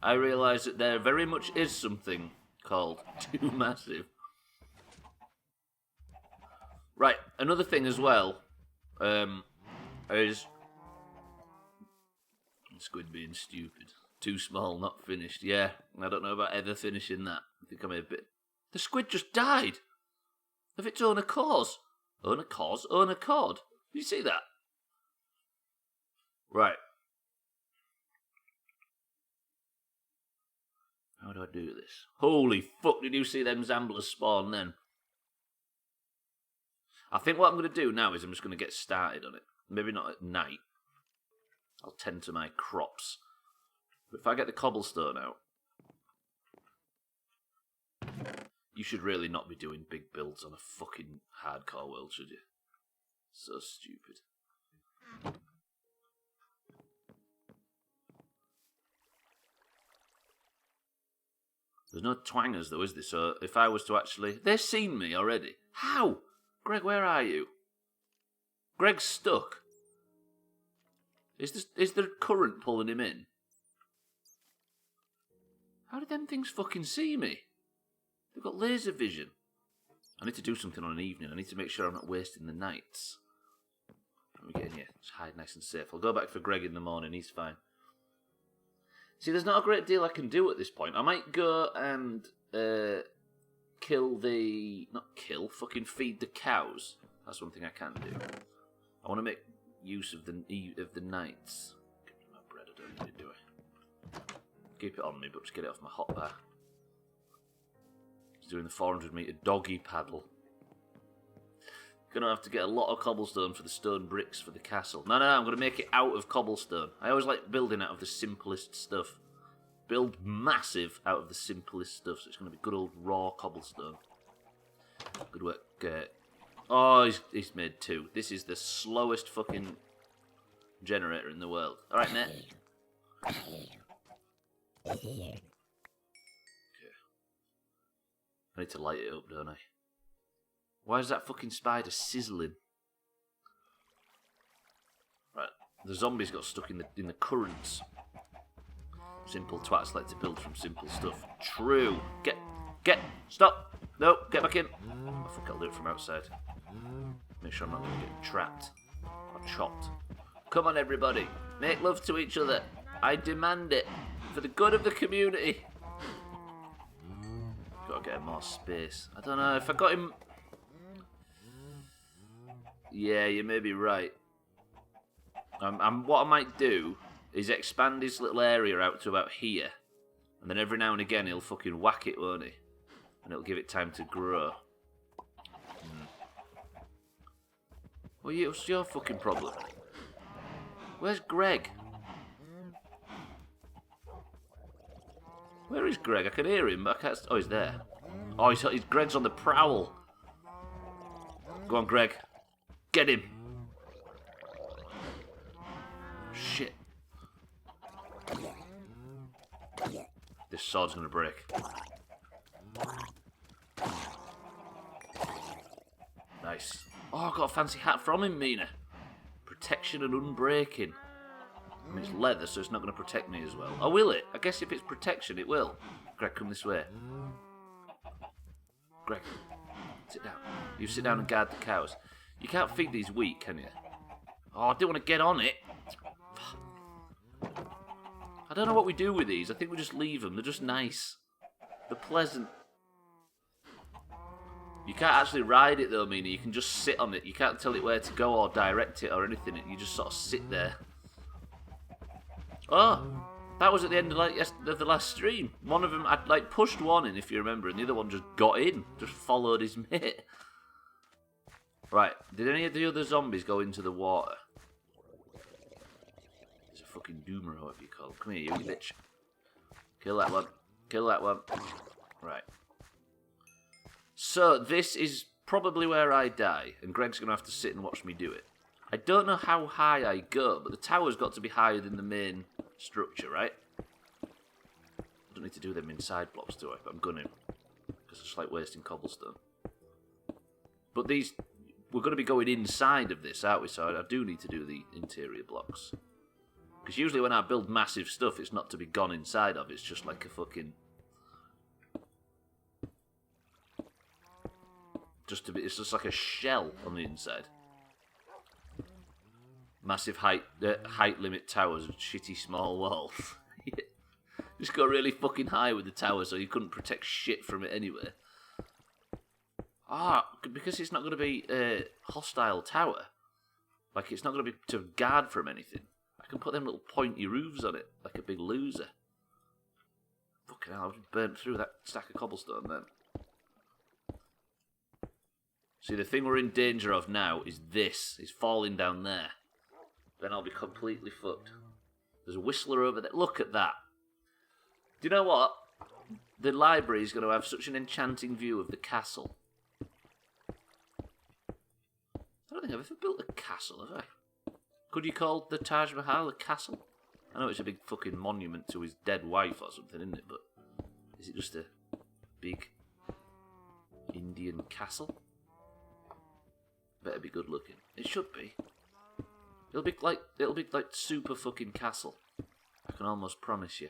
I realise that there very much is something called too massive. Right, another thing as well is squid being stupid. Too small, not finished. Yeah, I don't know about ever finishing that. I think I made a bit. The squid just died of its own accord. Own accord. Did you see that? Right. How do I do this? Holy fuck, did you see them Zamblers spawn then? I think what I'm going to do now is I'm just going to get started on it. Maybe not at night. I'll tend to my crops. But if I get the cobblestone out... You should really not be doing big builds on a fucking hardcore world, should you? So stupid. There's no twangers though, is there? So if I was to actually... They've seen me already. How? Greg, where are you? Greg's stuck. Is there current pulling him in? How did them things fucking see me? They've got laser vision. I need to do something on an evening. I need to make sure I'm not wasting the nights. Let me get in here. Just hide nice and safe. I'll go back for Greg in the morning. He's fine. See, there's not a great deal I can do at this point. I might go and kill the... Not kill, fucking feed the cows. That's one thing I can do. I want to make use of the nights. Give me my bread, I don't need to do it. Keep it on me, but just get it off my hot bar. He's doing the 400-metre doggy paddle. Gonna have to get a lot of cobblestone for the stone bricks for the castle. No, I'm gonna make it out of cobblestone. I always like building out of the simplest stuff. Build massive out of the simplest stuff, so it's gonna be good old raw cobblestone. Good work. Oh, he's made 2. This is the slowest fucking generator in the world. Alright, Net. Okay. I need to light it up, don't I? Why is that fucking spider sizzling? Right, the zombies got stuck in the currents. Simple twats like to build from simple stuff. True. Stop. No, get back in. I think I'll do it from outside. Make sure I'm not going to get trapped or chopped. Come on, everybody. Make love to each other. I demand it. For the good of the community. Gotta get him more space. I don't know if I got him. Yeah, you may be right. What I might do is expand his little area out to about here. And then every now and again he'll fucking whack it, won't he? And it'll give it time to grow. Well, what's your fucking problem? Where's Greg? Where is Greg? I can hear him, but I can't... Oh, he's there. Oh, he's Greg's on the prowl. Go on, Greg. Get him. Shit. This sword's gonna break. Nice. Oh, I got a fancy hat from him, Mina. Protection and unbreaking. I mean, it's leather, so it's not going to protect me as well. Oh, will it? I guess if it's protection, it will. Greg, come this way. Greg, sit down. You sit down and guard the cows. You can't feed these weak, can you? Oh, I don't want to get on it. I don't know what we do with these. I think we just leave them. They're just nice. They're pleasant. You can't actually ride it though, Mina. You can just sit on it. You can't tell it where to go or direct it or anything. You just sort of sit there. Oh, that was at the end of the last stream. One of them, I'd pushed one in, if you remember, and the other one just got in. Just followed his mate. Right, did any of the other zombies go into the water? There's a fucking Doomhaus, whatever you call him. Come here, you bitch. Kill that one. Kill that one. Right. So, this is probably where I die, and Greg's going to have to sit and watch me do it. I don't know how high I go, but the tower's got to be higher than the main structure, right? I don't need to do them inside blocks, do I? But I'm going to, because it's like wasting cobblestone. But these, we're going to be going inside of this, aren't we? So I do need to do the interior blocks. Because usually when I build massive stuff, it's not to be gone inside of, it's just like a fucking... it's just like a shell on the inside. Massive height limit towers with shitty small walls. Just go really fucking high with the tower so you couldn't protect shit from it anyway. Because it's not going to be a hostile tower. Like, it's not going to be to guard from anything. I can put them little pointy roofs on it, like a big loser. Fucking hell, I've burnt through that stack of cobblestone then. See, the thing we're in danger of now is this. It's falling down there. Then I'll be completely fucked. There's a whistler over there. Look at that. Do you know what? The library is going to have such an enchanting view of the castle. I don't think I've ever built a castle, have I? Could you call the Taj Mahal a castle? I know it's a big fucking monument to his dead wife or something, isn't it? But is it just a big Indian castle? Better be good looking. It should be. It'll be like super fucking castle. I can almost promise you.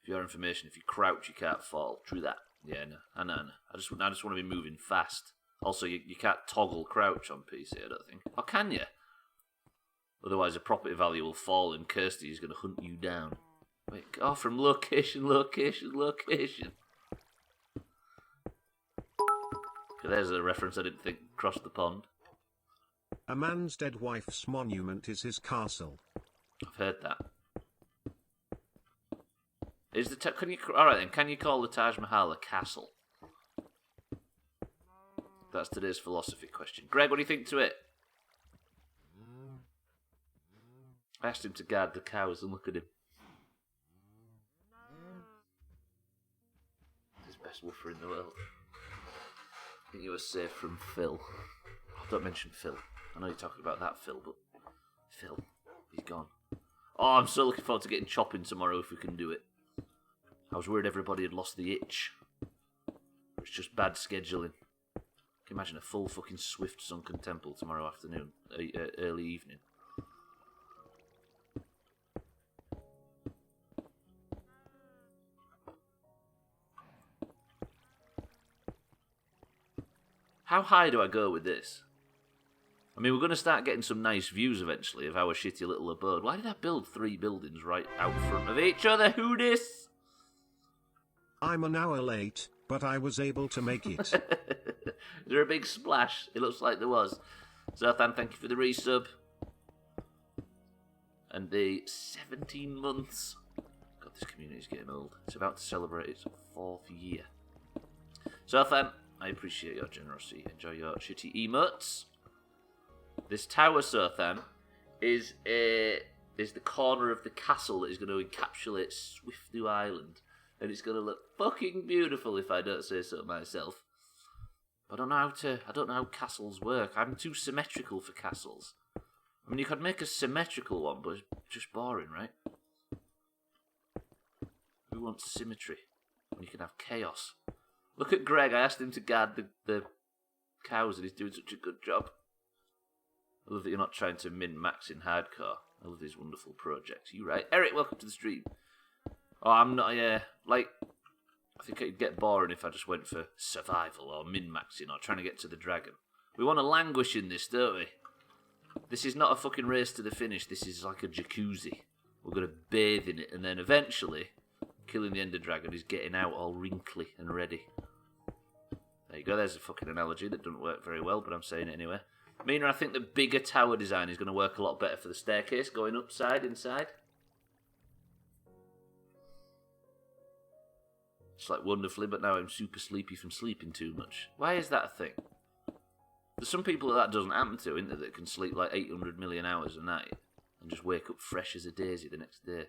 For your information, if you crouch, you can't fall. True that. Yeah, no. I know. I just want to be moving fast. Also, you can't toggle crouch on PC, I don't think. Or can you? Otherwise, the property value will fall and Kirsty is going to hunt you down. Wait, oh, from location. Okay, there's a reference I didn't think crossed the pond. A man's dead wife's monument is his castle. I've heard that. Is the all right then? Can you call the Taj Mahal a castle? That's today's philosophy question. Greg, what do you think to it? I asked him to guard the cows and look at him. He's the best woofer in the world. I think you were safe from Phil. Oh, don't mention Phil. I know you're talking about that Phil, but Phil, he's gone. Oh, I'm so looking forward to getting chopping tomorrow if we can do it. I was worried everybody had lost the itch. It's just bad scheduling. Can you imagine a full fucking Swift Sunken Temple tomorrow afternoon, early evening? How high do I go with this? I mean, we're going to start getting some nice views eventually of our shitty little abode. Why did I build 3 buildings right out front of each other? Who dis? I'm an hour late, but I was able to make it. Is there a big splash? It looks like there was. Zothan, thank you for the resub. And the 17 months. God, this community's getting old. It's about to celebrate its 4th year. Zothan, I appreciate your generosity. Enjoy your shitty emotes. This tower, Zothan, is the corner of the castle that is going to encapsulate Swiftu Island. And it's going to look fucking beautiful if I don't say so myself. I don't know how castles work. I'm too symmetrical for castles. I mean, you could make a symmetrical one, but it's just boring, right? Who wants symmetry when you can have chaos? Look at Greg. I asked him to guard the cows, and he's doing such a good job. I love that you're not trying to min-max in hardcore. I love these wonderful projects. You right? Eric, welcome to the stream. Oh, I'm not, I think it'd get boring if I just went for survival or min-maxing or trying to get to the dragon. We want to languish in this, don't we? This is not a fucking race to the finish. This is like a jacuzzi. We're going to bathe in it, and then eventually, killing the Ender Dragon is getting out all wrinkly and ready. There you go, there's a fucking analogy that doesn't work very well, but I'm saying it anyway. Mina, I think the bigger tower design is going to work a lot better for the staircase, going upside, inside. Slept wonderfully, but now I'm super sleepy from sleeping too much. Why is that a thing? There's some people that doesn't happen to, isn't there, that can sleep like 800 million hours a night and just wake up fresh as a daisy the next day.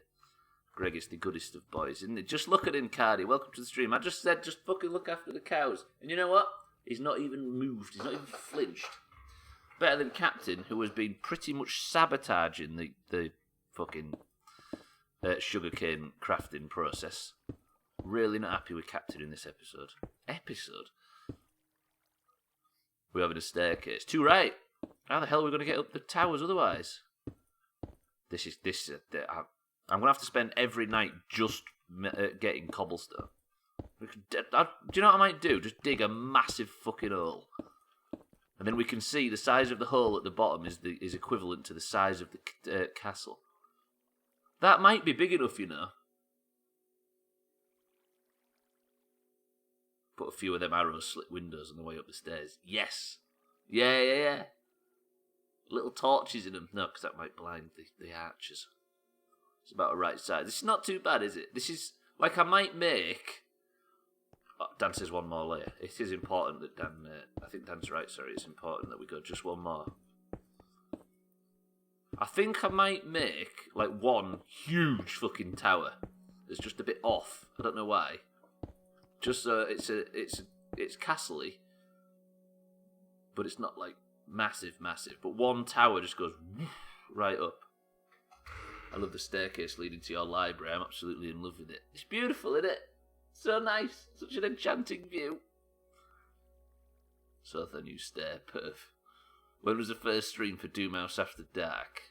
Greg is the goodest of boys, isn't it? Just look at him, Cardi. Welcome to the stream. I just said just fucking look after the cows. And you know what? He's not even moved. He's not even flinched. Better than Captain, who has been pretty much sabotaging the fucking sugarcane crafting process. Really not happy with Captain in this episode. We're having a staircase. Too right. How the hell are we going to get up the towers otherwise? I'm going to have to spend every night just getting cobblestone. Do you know what I might do? Just dig a massive fucking hole. And then we can see the size of the hole at the bottom is equivalent to the size of the castle. That might be big enough, you know. Put a few of them arrows slit windows on the way up the stairs. Yes. Yeah. Little torches in them. No, because that might blind the archers. It's about the right size. This is not too bad, is it? This is, like, I might make... Oh, Dan says one more layer. It is important that Dan... I think Dan's right, sorry. It's important that we go just one more. I think I might make, like, one huge fucking tower that's just a bit off. I don't know why. Just so it's castle-y, but it's not like massive. But one tower just goes right up. I love the staircase leading to your library. I'm absolutely in love with it. It's beautiful, isn't it? So nice, such an enchanting view. So the new stair, perf. When was the first stream for Doomhaus After Dark?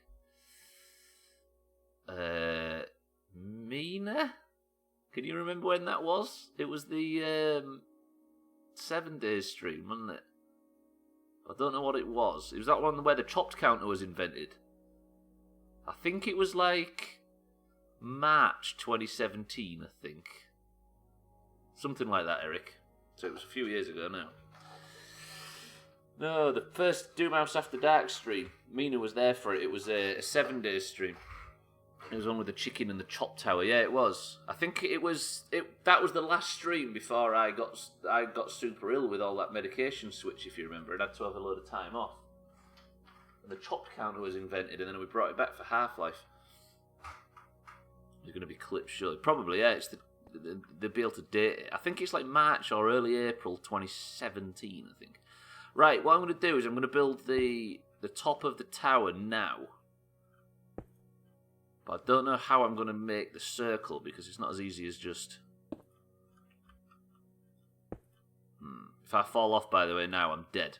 Mina? Can you remember when that was? It was the 7 days stream, wasn't it? I don't know what it was. It was that one where the chopped counter was invented. I think it was like March 2017, I think. Something like that, Eric. So it was a few years ago now. No, the first Doomhaus After Dark stream, Mina was there for it. It was a 7-day stream. It was one with the chicken and the chop tower. Yeah, it was. I think it was. That was the last stream before I got super ill with all that medication switch. If you remember, and had to have a load of time off. And the chop counter was invented, and then we brought it back for Half-Life. There's going to be clips, surely. Probably, yeah. It's they'll be able to date it. I think it's like March or early April 2017. I think. Right. What I'm going to do is I'm going to build the top of the tower now. But I don't know how I'm going to make the circle because it's not as easy as just... If I fall off, by the way, now, I'm dead.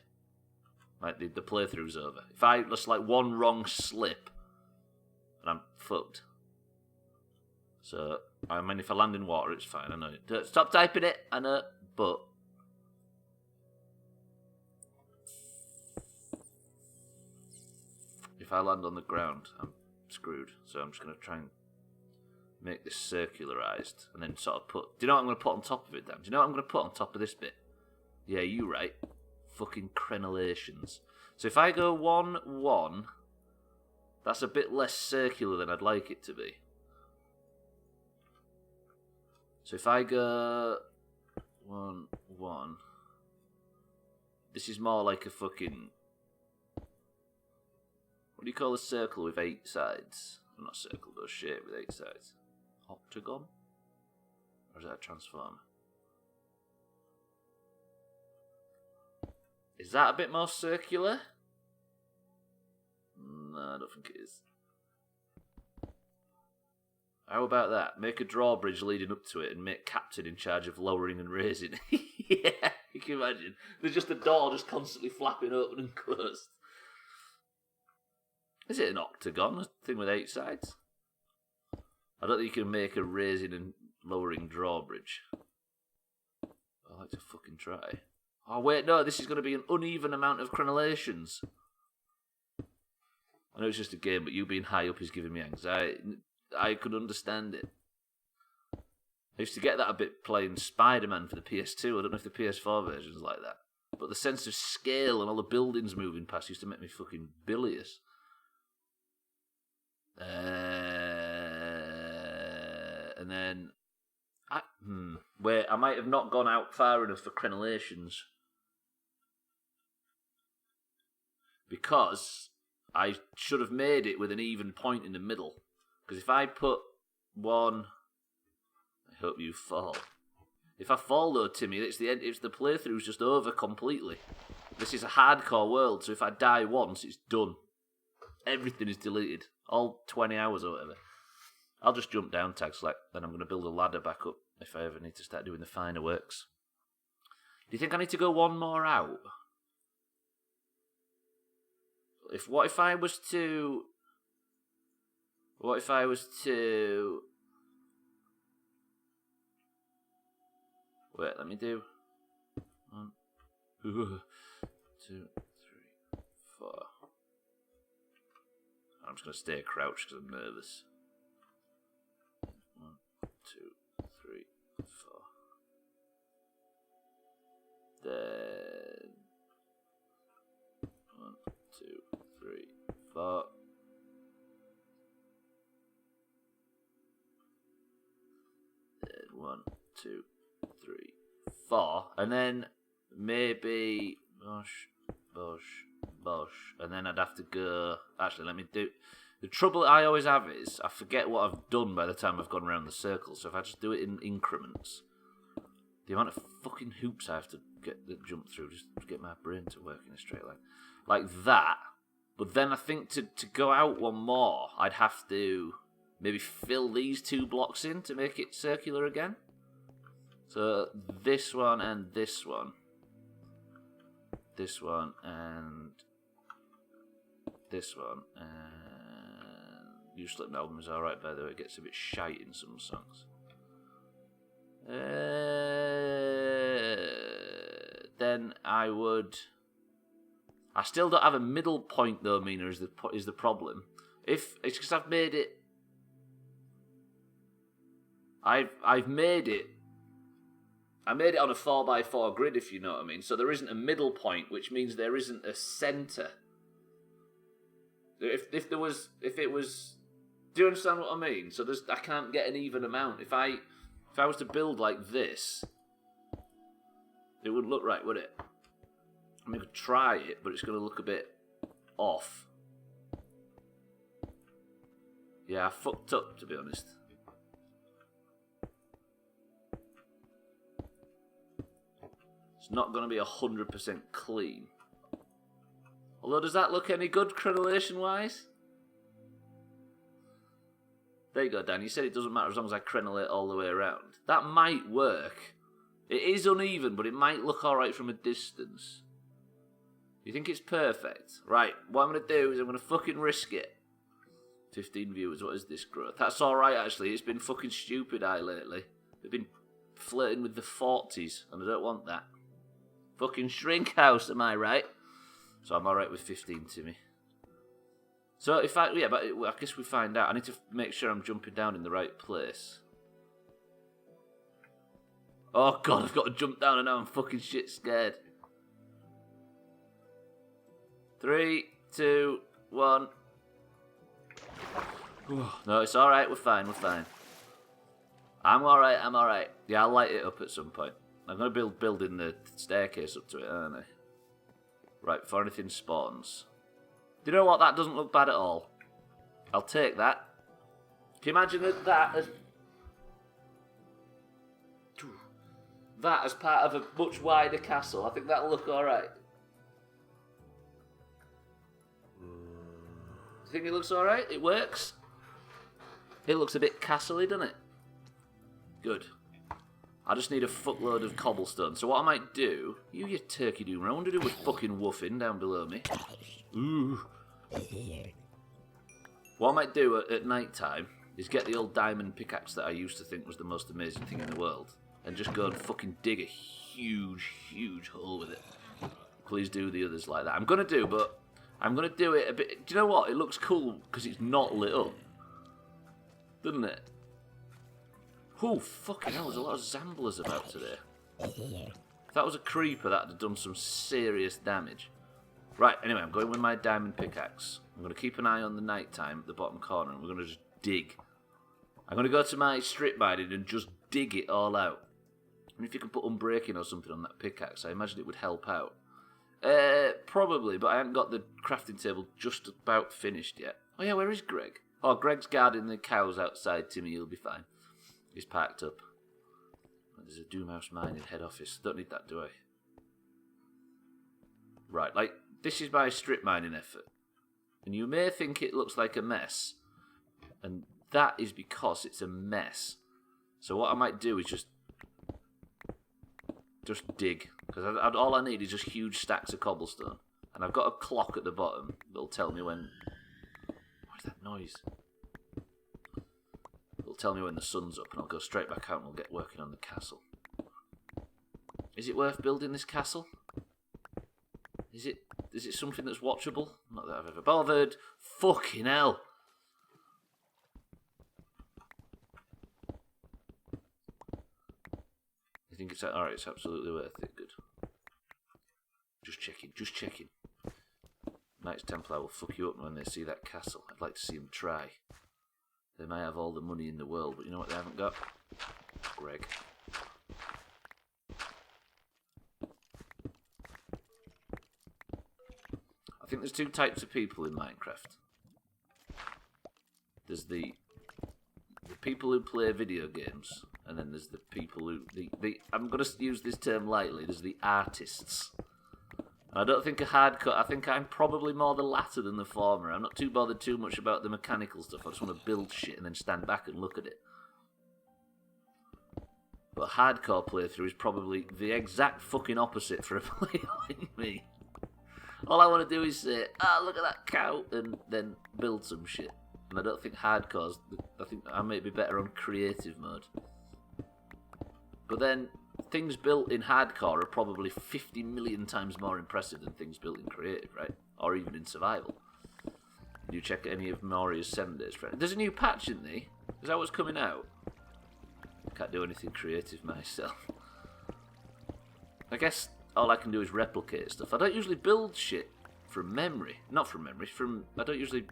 Like, the playthrough's over. If I just, like, one wrong slip, and I'm fucked. So, I mean, if I land in water, it's fine, I know. Stop typing it, I know, but... If I land on the ground, I'm screwed. So I'm just going to try and make this circularized and then sort of put... Do you know what I'm going to put on top of it, Dan? Do you know what I'm going to put on top of this bit? Yeah, you right. Fucking crenellations. So if I go 1, 1, that's a bit less circular than I'd like it to be. So if I go 1, 1, this is more like a fucking... What do you call a circle with 8 sides? Well, not circle, but a shape with 8 sides. Octagon? Or is that a transformer? Is that a bit more circular? No, I don't think it is. How about that? Make a drawbridge leading up to it and make Captain in charge of lowering and raising. Yeah, you can imagine. There's just a door just constantly flapping open and closed. Is it an octagon? A thing with 8 sides? I don't think you can make a raising and lowering drawbridge. I'd like to fucking try. Oh wait, no, this is going to be an uneven amount of crenellations. I know it's just a game, but you being high up is giving me anxiety. I could understand it. I used to get that a bit playing Spider-Man for the PS2. I don't know if the PS4 version's like that. But the sense of scale and all the buildings moving past used to make me fucking bilious. And then... Wait, I might have not gone out far enough for crenellations. Because I should have made it with an even point in the middle. Because if I put 1... I hope you fall. If I fall though, Timmy, it's the end. It's the playthrough's just over completely. This is a hardcore world, so if I die once, it's done. Everything is deleted. All 20 hours or whatever. I'll just jump down, tag select, then I'm going to build a ladder back up if I ever need to start doing the finer works. Do you think I need to go one more out? What if I was to... Wait, let me do... 1, 2, 3, 4... I'm just going to stay crouched because I'm nervous. 1, 2, 3, 4. Then 1, 2, 3, 4. Then 1, 2, 3, 4. And then maybe Bosh, and then I'd have to go... Actually, let me do... The trouble I always have is I forget what I've done by the time I've gone around the circle, so if I just do it in increments, the amount of fucking hoops I have to jump through just to get my brain to work in a straight line. Like that. But then I think to go out one more, I'd have to maybe fill these 2 blocks in to make it circular again. So this one and this one. This one and... This one, and You Slip album is alright, by the way. It gets a bit shite in some songs. Then I would... I still don't have a middle point though, Mina, is the problem. If it's because I've made it... I've made it I made it on a 4x4 grid, if you know what I mean. So there isn't a middle point, which means there isn't a centre. If it was, do you understand what I mean? So I can't get an even amount. If I was to build like this, it wouldn't look right, would it? I mean, I could try it, but it's going to look a bit off. Yeah, I fucked up, to be honest. It's not going to be 100% clean. Although, does that look any good crenellation-wise? There you go, Dan. You said it doesn't matter as long as I crenellate all the way around. That might work. It is uneven, but it might look alright from a distance. You think it's perfect? Right, what I'm going to do is I'm going to fucking risk it. 15 viewers, what is this growth? That's alright, actually. It's been fucking stupid eye lately. They've been flirting with the 40s, and I don't want that. Fucking shrink house, am I right? So I'm alright with 15, Timmy. So if I guess we find out. I need to make sure I'm jumping down in the right place. Oh god, I've got to jump down and now I'm fucking shit scared. 3, 2, 1. No, it's alright, we're fine. I'm alright. Yeah, I'll light it up at some point. I'm going to building the staircase up to it, aren't I? Right, before anything spawns. Do you know what? That doesn't look bad at all. I'll take that. Can you imagine that as part of a much wider castle? I think that'll look alright. Do you think it looks alright? It works? It looks a bit castle-y, doesn't it? Good. I just need a fuckload of cobblestone. So what I might do... You turkey doomer. I wonder who was fucking woofing down below me. Ooh. What I might do at night time is get the old diamond pickaxe that I used to think was the most amazing thing in the world and just go and fucking dig a huge, huge hole with it. Please do the others like that. I'm going to do, but I'm going to do it a bit... Do you know what? It looks cool because it's not lit up. Doesn't it? Oh, fucking hell, there's a lot of Zamblers about today. If that was a creeper, that would have done some serious damage. Right, anyway, I'm going with my diamond pickaxe. I'm going to keep an eye on the night time at the bottom corner, and we're going to just dig. I'm going to go to my strip mining and just dig it all out. And if you can put unbreaking or something on that pickaxe, I imagine it would help out. Probably, but I haven't got the crafting table just about finished yet. Oh yeah, where is Greg? Oh, Greg's guarding the cows outside, Timmy, you'll be fine. He's packed up. There's a Doomhaus mining head office. Don't need that, do I? Right, like, this is my strip mining effort. And you may think it looks like a mess. And that is because it's a mess. So what I might do is just dig. Because all I need is just huge stacks of cobblestone. And I've got a clock at the bottom that'll tell me when... What is that noise? It'll tell me when the sun's up and I'll go straight back out and we'll get working on the castle. Is it worth building this castle? Is it something that's watchable? Not that I've ever bothered. Fucking hell. You think it's alright, it's absolutely worth it, good. Just checking. Knights Templar will fuck you up when they see that castle. I'd like to see them try. They may have all the money in the world, but you know what they haven't got? Greg. I think there's two types of people in Minecraft. There's the people who play video games, and then there's the people who... I'm going to use this term lightly. There's the artists. I don't think I think I'm probably more the latter than the former. I'm not too bothered too much about the mechanical stuff. I just want to build shit and then stand back and look at it. But a hardcore playthrough is probably the exact fucking opposite for a player like me. All I want to do is say, look at that cow, and then build some shit. And I don't think hardcore's... I think I may be better on creative mode. But then... Things built in hardcore are probably 50 million times more impressive than things built in creative, right? Or even in survival. Did you check any of Moria's 7 Days friend? There's a new patch, isn't there? Is that what's coming out? I can't do anything creative myself. I guess all I can do is replicate stuff. I don't usually build shit from memory. Not from memory, I don't usually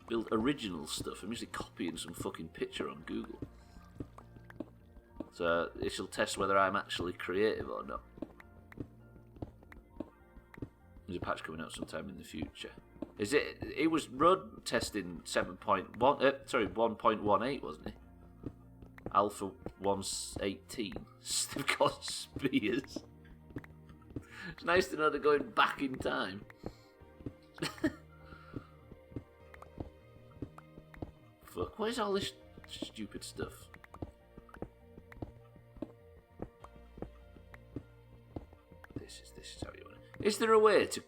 build original stuff. I'm usually copying some fucking picture on Google. So it shall test whether I'm actually creative or not. There's a patch coming out sometime in the future. Is it? It was run testing 1.18, wasn't it? Alpha 118. They've got spears. It's nice to know they're going back in time. Fuck, what is all this stupid stuff? This is how you want it. Is there a way to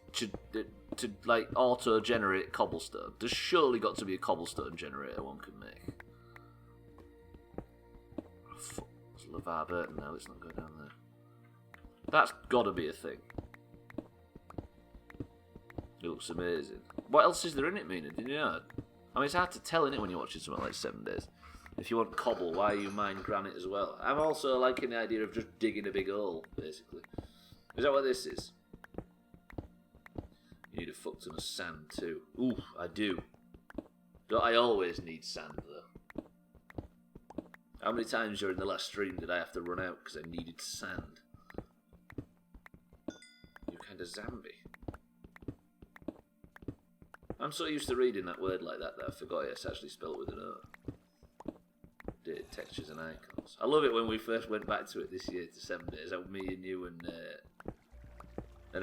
like auto-generate cobblestone? There's surely got to be a cobblestone generator one can make. Oh, fuck, there's LeVar Burton now, let's not go down there. That's gotta be a thing. It looks amazing. What else is there in it, Mina? Did you know? I mean, it's hard to tell, innit, when you're watching something like 7 Days. If you want cobble, why you mine granite as well? I'm also liking the idea of just digging a big hole, basically. Is that what this is? You need a fuck ton of sand too. Ooh, I do. Don't I always need sand though? How many times during the last stream did I have to run out because I needed sand? You kind of zombie. I'm so used to reading that word like that I forgot it's actually spelled with an O. Data textures and icons. I love it when we first went back to it this year to 7 Days. How me and you and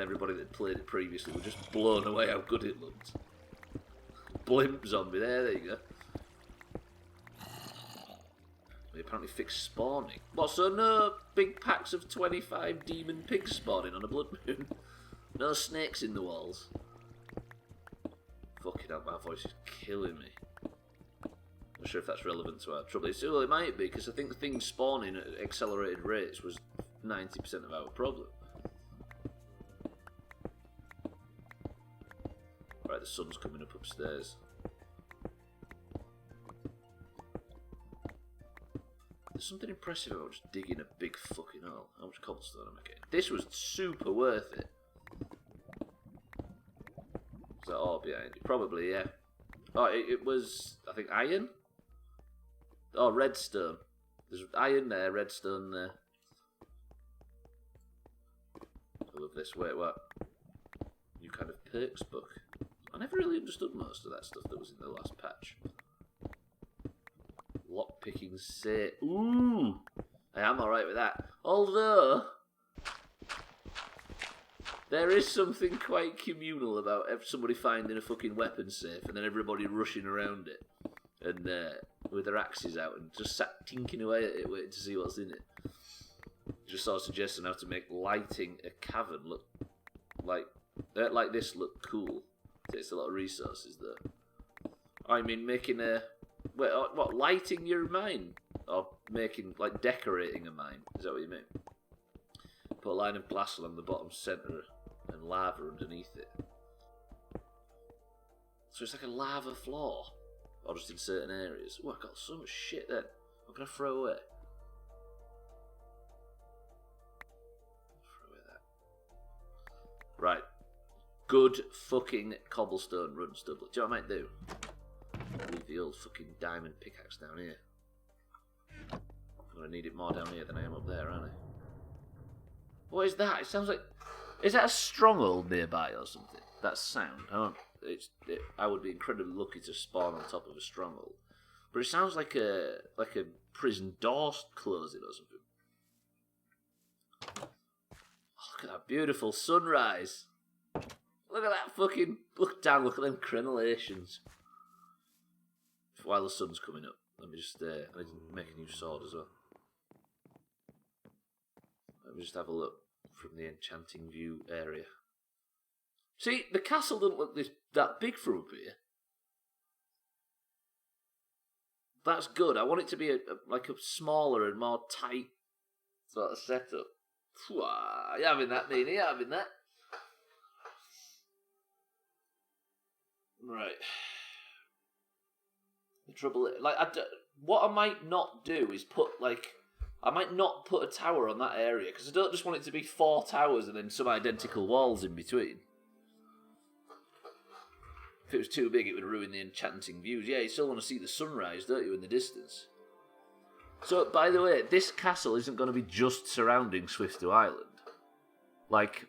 everybody that played it previously were just blown away how good it looked. Blimp zombie, there you go. They apparently fixed spawning. What, so no big packs of 25 demon pigs spawning on a blood moon? No snakes in the walls? Fucking hell, my voice is killing me. Not sure if that's relevant to our trouble. Well, it might be, because I think the things spawning at accelerated rates was 90% of our problem. Right, the sun's coming up upstairs. There's something impressive about just digging a big fucking hole. How much cobblestone am I getting? This was super worth it. Is that all behind you? Probably, yeah. Oh, it was, I think, iron? Oh, redstone. There's iron there, redstone there. I love this. Wait, what? New kind of perks book. I never really understood most of that stuff that was in the last patch. Lockpicking say, ooh! I am alright with that. Although, there is something quite communal about somebody finding a fucking weapon safe and then everybody rushing around it and with their axes out and just sat tinking away at it waiting to see what's in it. Just sort of suggesting how to make lighting a cavern look like this look cool. Takes a lot of resources though. I mean making a... Wait, what, lighting your mine? Or making, like, decorating a mine? Is that what you mean? Put a line of glass along the bottom centre and lava underneath it. So it's like a lava floor? Or just in certain areas? Oh, I got so much shit then. What can I throw away? Throw away that. Right. Good fucking cobblestone run, Stubbler. Do you know what I might do? Leave the old fucking diamond pickaxe down here. I'm gonna need it more down here than I am up there, aren't I? What is that? It sounds like... Is that a stronghold nearby or something? That sound. I would be incredibly lucky to spawn on top of a stronghold. But it sounds like a prison door closing or something. Oh, look at that beautiful sunrise. Look at that fucking... Look down, look at them crenellations. While the sun's coming up, let me just I need to make a new sword as well. Let me just have a look from the enchanting view area. See, the castle doesn't look that big from up here. That's good. I want it to be like a smaller and more tight sort of setup. Are you having that, Nina? Are you having that? Right. The trouble is, like, what I might not do is put, like, I might not put a tower on that area, because I don't just want it to be 4 towers and then some identical walls in between. If it was too big, it would ruin the enchanting views. Yeah, you still want to see the sunrise, don't you, in the distance? So, by the way, this castle isn't going to be just surrounding Swifto Island. Like,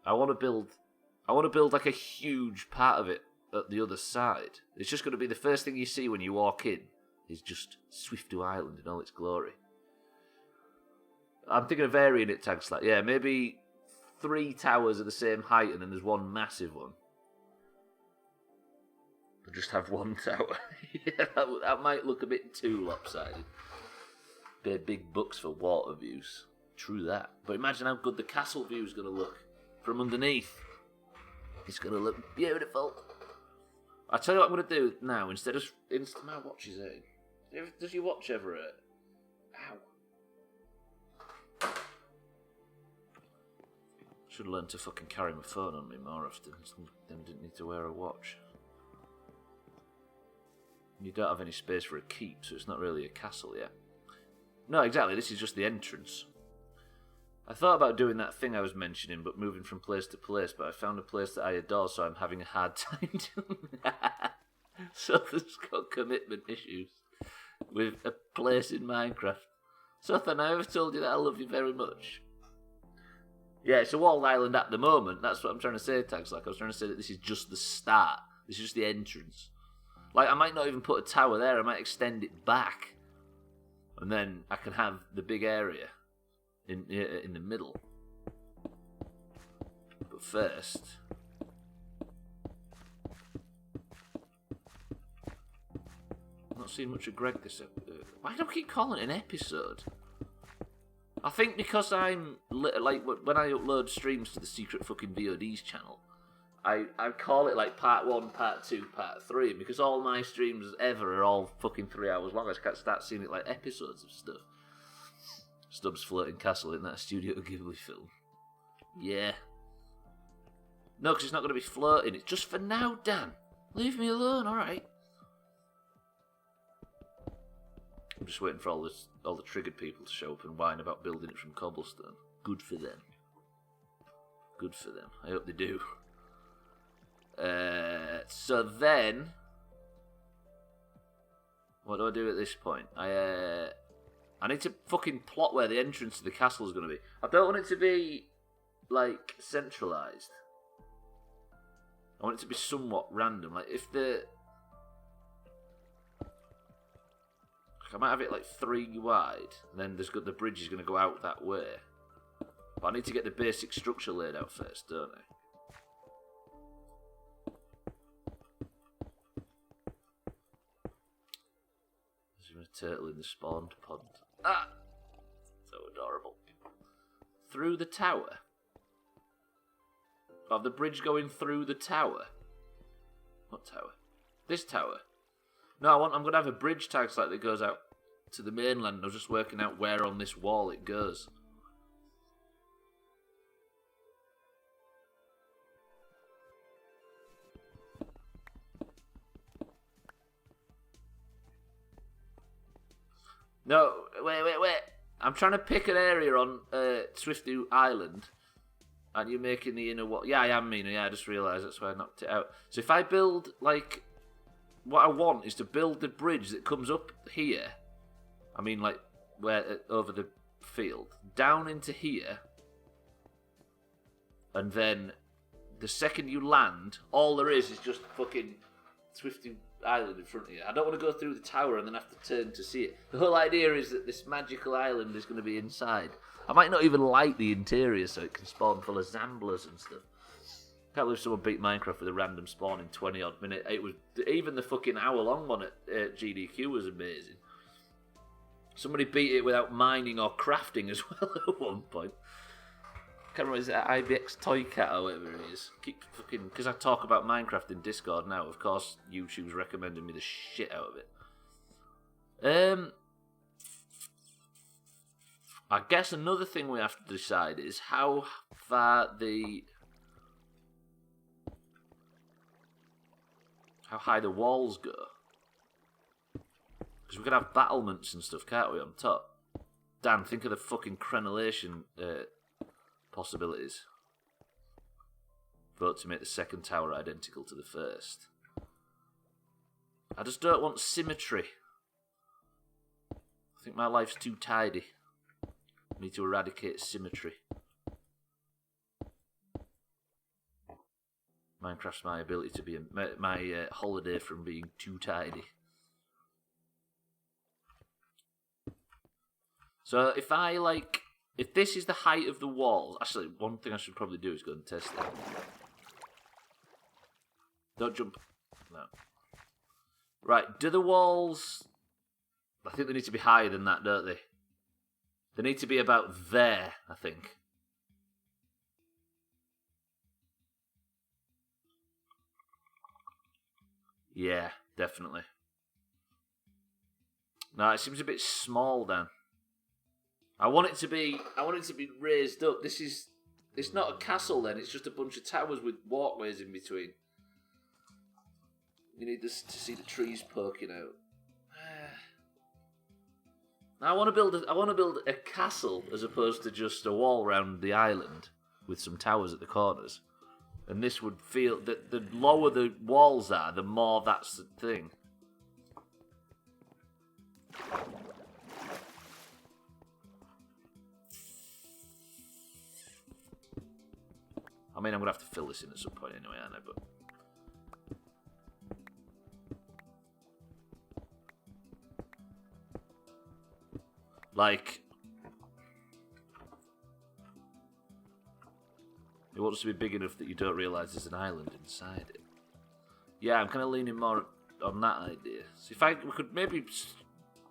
I want to build like a huge part of it at the other side. It's just going to be the first thing you see when you walk in is just Swifto Island in all its glory. I'm thinking of varying it, Tag Slack. Yeah, maybe 3 towers are the same height and then there's one massive one. Or just have 1 tower. Yeah, that might look a bit too lopsided. They're big bucks for water views. True that. But imagine how good the castle view is going to look from underneath. It's going to look beautiful. I'll tell you what I'm going to do now. Instead of... My watch is in. Does your watch ever hurt? Ow. Should have learned to fucking carry my phone on me more often. Then I didn't need to wear a watch. You don't have any space for a keep, so it's not really a castle yet. No, exactly. This is just the entrance. I thought about doing that thing I was mentioning, but moving from place to place, but I found a place that I adore, so I'm having a hard time doing that. So there's got commitment issues with a place in Minecraft. Sothan, I ever told you that I love you very much? Yeah, it's a walled island at the moment. That's what I'm trying to say, Tags. Like, I was trying to say that this is just the start. This is just the entrance. Like, I might not even put a tower there. I might extend it back. And then I can have the big area in the middle. But first... I'm not seeing much of Greg this episode. Why do I keep calling it an episode? I think because I'm... Like, when I upload streams to the secret fucking VOD's channel, I call it like part 1, part 2, part 3, and because all my streams ever are all fucking 3 hours long, I can't start seeing it like episodes of stuff. Stubbs' Floating Castle, isn't that a Studio Ghibli film? Yeah. No, because it's not going to be floating. It's just for now, Dan. Leave me alone, alright? I'm just waiting for all the triggered people to show up and whine about building it from cobblestone. Good for them. Good for them. I hope they do. So then, what do I do at this point? I need to fucking plot where the entrance to the castle is going to be. I don't want it to be, like, centralised. I want it to be somewhat random. Like, if the... I might have it, like, 3 wide, and then the bridge is going to go out that way. But I need to get the basic structure laid out first, don't I? Turtle in the spawned pond. Ah! So adorable. Through the tower. Oh, the bridge going through the tower. What tower? This tower. No, I'm going to have a bridge tag like that goes out to the mainland. I was just working out where on this wall it goes. No, wait. I'm trying to pick an area on Swifto Island, and you're making the inner wall. Yeah, I am, Mina. Yeah, I just realised that's why I knocked it out. So if I build, like, what I want is to build the bridge that comes up here. I mean, like, where over the field, down into here, and then the second you land, all there is just fucking Swifto Island in front of you. I don't want to go through the tower and then have to turn to see it. The whole idea is that this magical island is going to be inside. I might not even light the interior so it can spawn full of Zamblers and stuff. Can't believe someone beat Minecraft with a random spawn in 20 odd minutes. It was even the fucking hour long one at GDQ was amazing. Somebody beat it without mining or crafting as well at one point. Can't remember, is it IBX Toy Cat or whatever it is? Keep fucking, because I talk about Minecraft in Discord now. Of course, YouTube's recommending me the shit out of it. I guess another thing we have to decide is how far how high the walls go. Because we could have battlements and stuff, can't we, on top? Dan, think of the fucking crenellation possibilities. Vote to make the second tower identical to the first. I just don't want symmetry. I think my life's too tidy. I need to eradicate symmetry. Minecraft's my ability to be my holiday from being too tidy. So if this is the height of the walls, actually one thing I should probably do is go and test it. Don't jump. No. Right, do the walls... I think they need to be higher than that, don't they? They need to be about there, I think. Yeah, definitely. No, it seems a bit small, Dan. I want it to be raised up. It's not a castle then, it's just a bunch of towers with walkways in between. You need this to see the trees poking out. I want to build a castle as opposed to just a wall around the island with some towers at the corners. And this would feel that the lower the walls are, the more that's the thing. I mean, I'm going to have to fill this in at some point anyway, aren't I? But like, it wants to be big enough that you don't realise there's an island inside it. Yeah, I'm kind of leaning more on that idea. So we could maybe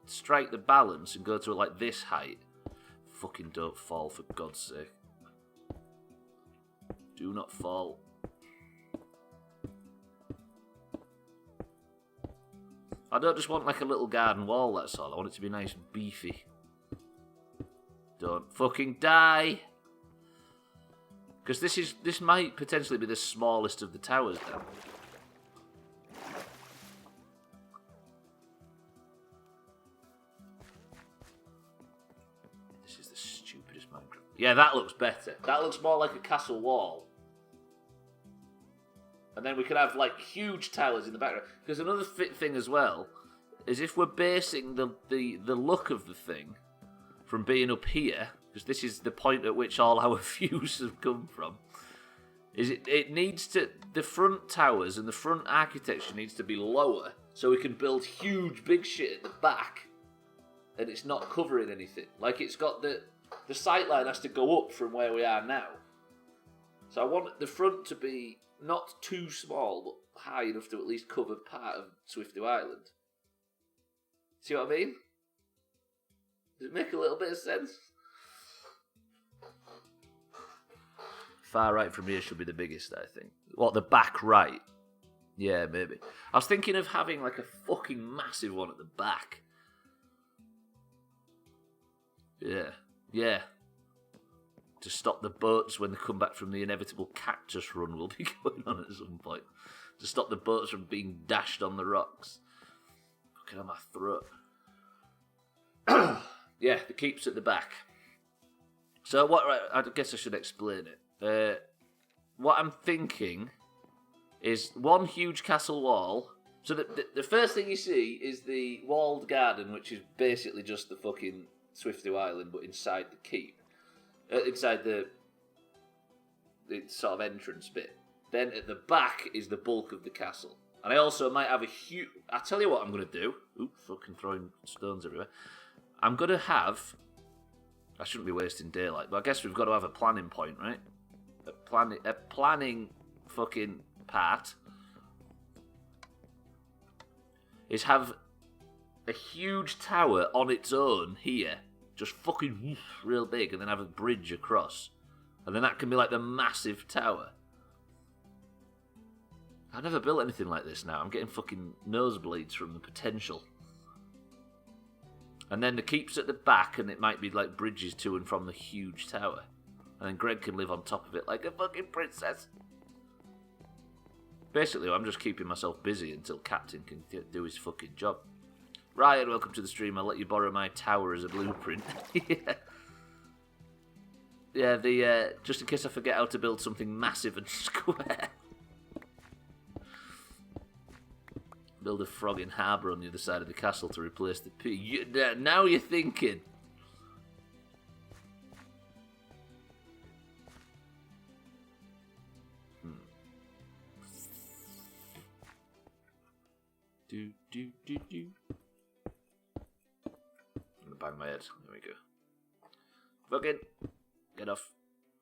strike the balance and go to like this height. Fucking don't fall, for God's sake. Do not fall. I don't just want like a little garden wall, that's all. I want it to be nice and beefy. Don't fucking die! Because this might potentially be the smallest of the towers then. This is the stupidest Minecraft. Yeah, that looks better. That looks more like a castle wall. And then we could have like huge towers in the background. Because another thing as well is if we're basing the look of the thing from being up here, because this is the point at which all our views have come from, is it needs to, the front towers and the front architecture needs to be lower so we can build huge big shit at the back and it's not covering anything. Like it's got the sightline has to go up from where we are now. So I want the front to be not too small but high enough to at least cover part of Swifty Island. See what I mean? Does it make a little bit of sense? Far right from here should be the biggest, I think. What, the back right? Yeah, maybe. I was thinking of having like a fucking massive one at the back. Yeah. To stop the boats when they come back from the inevitable cactus run will be going on at some point. To stop the boats from being dashed on the rocks. Fucking on my throat. Yeah, the keep's at the back. So what? I guess I should explain it. What I'm thinking is one huge castle wall. So the first thing you see is the walled garden, which is basically just the fucking Swifty Island, but inside the keep. Inside the sort of entrance bit. Then at the back is the bulk of the castle. And I also might have a huge... I'll tell you what I'm going to do. Ooh, fucking throwing stones everywhere. I'm going to have... I shouldn't be wasting daylight, but I guess we've got to have a planning point, right? A planning fucking part is have a huge tower on its own here, just fucking real big, and then have a bridge across, and then that can be like the massive tower. I've never built anything like this now. I'm getting fucking nosebleeds from the potential. And then the keep's at the back, and it might be like bridges to and from the huge tower. And then Greg can live on top of it like a fucking princess. Basically, I'm just keeping myself busy until Captain can do his fucking job. Ryan, welcome to the stream. I'll let you borrow my tower as a blueprint. Yeah, the just in case I forget how to build something massive and square. Build a frogging harbour on the other side of the castle to replace the P. Now you're thinking. Do. I'm gonna bang my head. There we go. Fucking get off.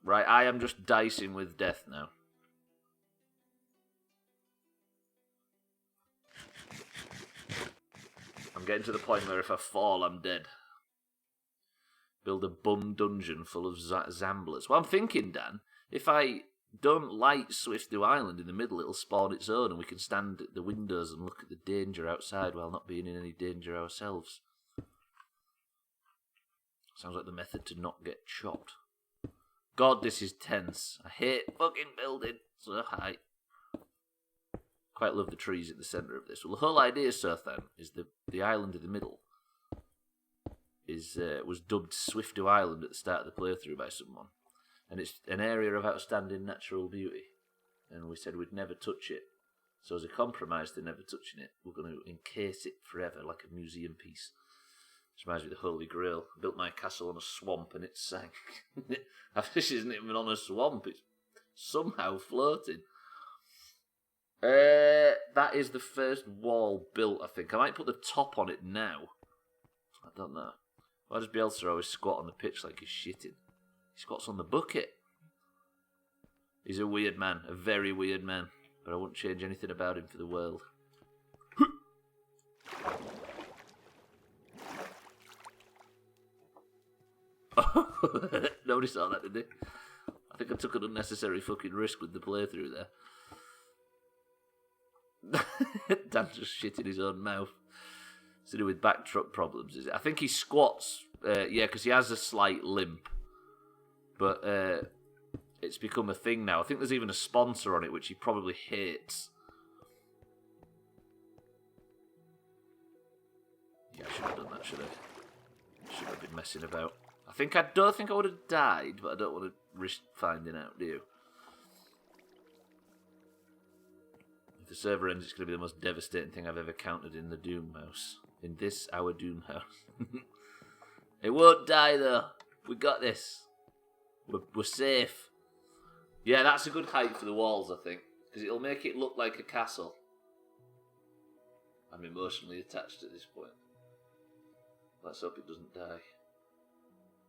Right, I am just dicing with death now. I'm getting to the point where if I fall, I'm dead. Build a bum dungeon full of zamblers. Well, I'm thinking, Dan, if I don't light Swiftdew Island in the middle, it'll spawn its own and we can stand at the windows and look at the danger outside while not being in any danger ourselves. Sounds like the method to not get chopped. God, this is tense. I hate fucking building so high. Quite love the trees at the centre of this. Well, the whole idea, Sothan, is the island in the middle was dubbed Swiftdew Island at the start of the playthrough by someone. And it's an area of outstanding natural beauty. And we said we'd never touch it. So as a compromise to never touching it, we're going to encase it forever like a museum piece. Which reminds me of the Holy Grail. I built my castle on a swamp and it sank. This isn't even on a swamp. It's somehow floating. That is the first wall built, I think. I might put the top on it now. I don't know. Why does Bielsa always squat on the pitch like he's shitting? He squats on the bucket. He's a weird man. A very weird man. But I wouldn't change anything about him for the world. Nobody saw that, did they? I think I took an unnecessary fucking risk with the playthrough there. Dan's just shit in his own mouth. It's to do with backdrop problems, is it? I think he squats, because he has a slight limp. But it's become a thing now. I think there's even a sponsor on it, which he probably hates. Yeah, I should have done that, should I? Should have been messing about. I don't think I would have died, but I don't want to risk finding out, do you? If the server ends, it's going to be the most devastating thing I've ever counted in the Doomhaus. In this, our Doomhaus. It won't die, though. We got this. We're safe. Yeah, that's a good height for the walls, I think. Because it'll make it look like a castle. I'm emotionally attached at this point. Let's hope it doesn't die.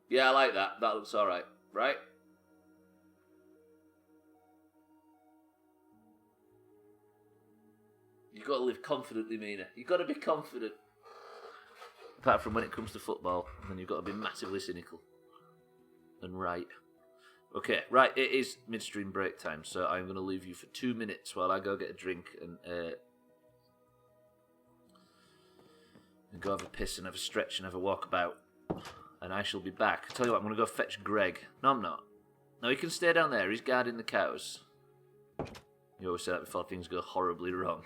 Yeah, I like that. That looks alright. Right? You've got to live confidently, Mina. You've got to be confident. Apart from when it comes to football, then you've got to be massively cynical. And right. Okay, right, it is midstream break time, so I'm going to leave you for 2 minutes while I go get a drink and go have a piss and have a stretch and have a walk about. And I shall be back. I tell you what, I'm going to go fetch Greg. No, I'm not. No, he can stay down there. He's guarding the cows. You always say that before things go horribly wrong.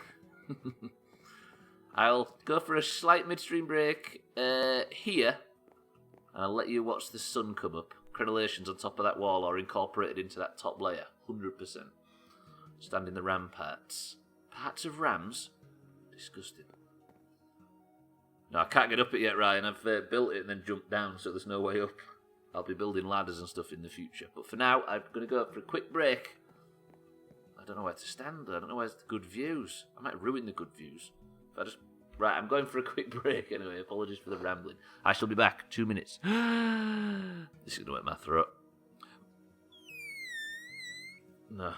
I'll go for a slight midstream break here. And I'll let you watch the sun come up. Crenellations on top of that wall are incorporated into that top layer. 100%. Stand in the ramparts. Parts of rams? Disgusting. No, I can't get up it yet, Ryan. I've built it and then jumped down, so there's no way up. I'll be building ladders and stuff in the future. But for now, I'm going to go for a quick break. I don't know where to stand. I don't know where's the good views. I might ruin the good views. If I just... Right, I'm going for a quick break anyway. Apologies for the rambling. I shall be back. 2 minutes. This is going to wet my throat. No.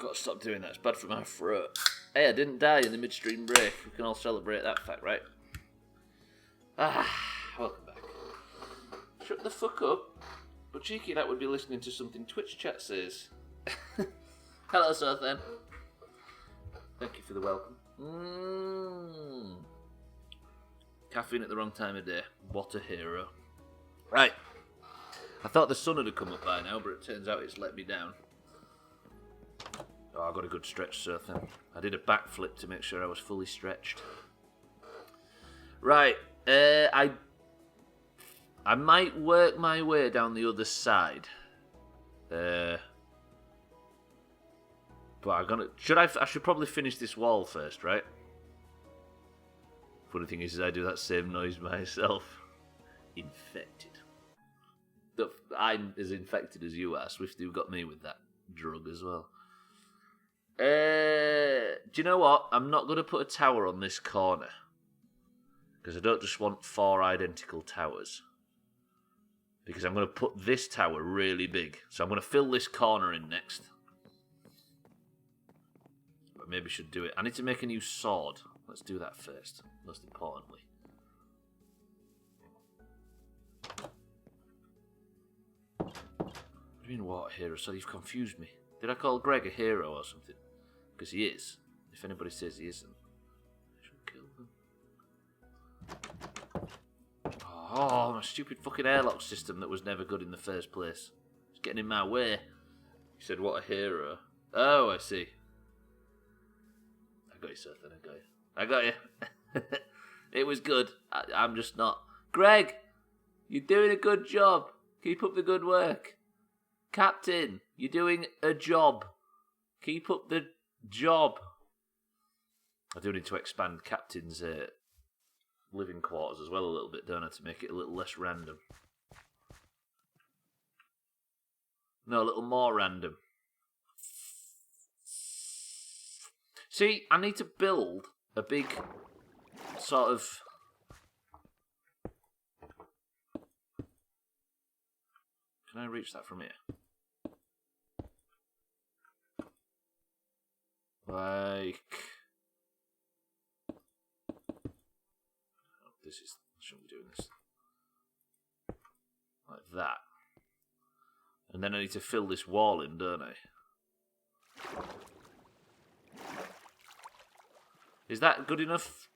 got to stop doing that. It's bad for my throat. Hey, I didn't die in the midstream break. We can all celebrate that fact, right? Welcome back. Shut the fuck up. But cheeky that would be listening to something Twitch chat says. Hello, Sothan. Thank you for the welcome. Caffeine at the wrong time of day. What a hero. Right. I thought the sun had come up by now, but it turns out it's let me down. Oh, I got a good stretch, Sothan. I did a backflip to make sure I was fully stretched. Right. I might work my way down the other side. But I'm gonna. I should probably finish this wall first, right? Funny thing is I do that same noise myself. Infected. I'm as infected as you are. Swifty got me with that drug as well. Do you know what? I'm not going to put a tower on this corner. Because I don't just want 4 identical towers. Because I'm going to put this tower really big. So I'm going to fill this corner in next. But maybe I should do it. I need to make a new sword. Let's do that first. Most importantly. What do you mean water hero? So you've confused me. Did I call Greg a hero or something? Because he is. If anybody says he isn't, I should kill them. Oh, my stupid fucking airlock system that was never good in the first place. It's getting in my way. You said, what a hero. Oh, I see. I got you, Seth, then I got you. It was good. I'm just not. Greg, you're doing a good job. Keep up the good work. Captain, you're doing a job. Keep up the job. I do need to expand Captain's living quarters as well a little bit, don't I, to make it a little less random. No, a little more random. See, I need to build a big sort of... Can I reach that from here? Like... Oh, this is... Shouldn't be doing this. Like that. And then I need to fill this wall in, don't I? Is that good enough?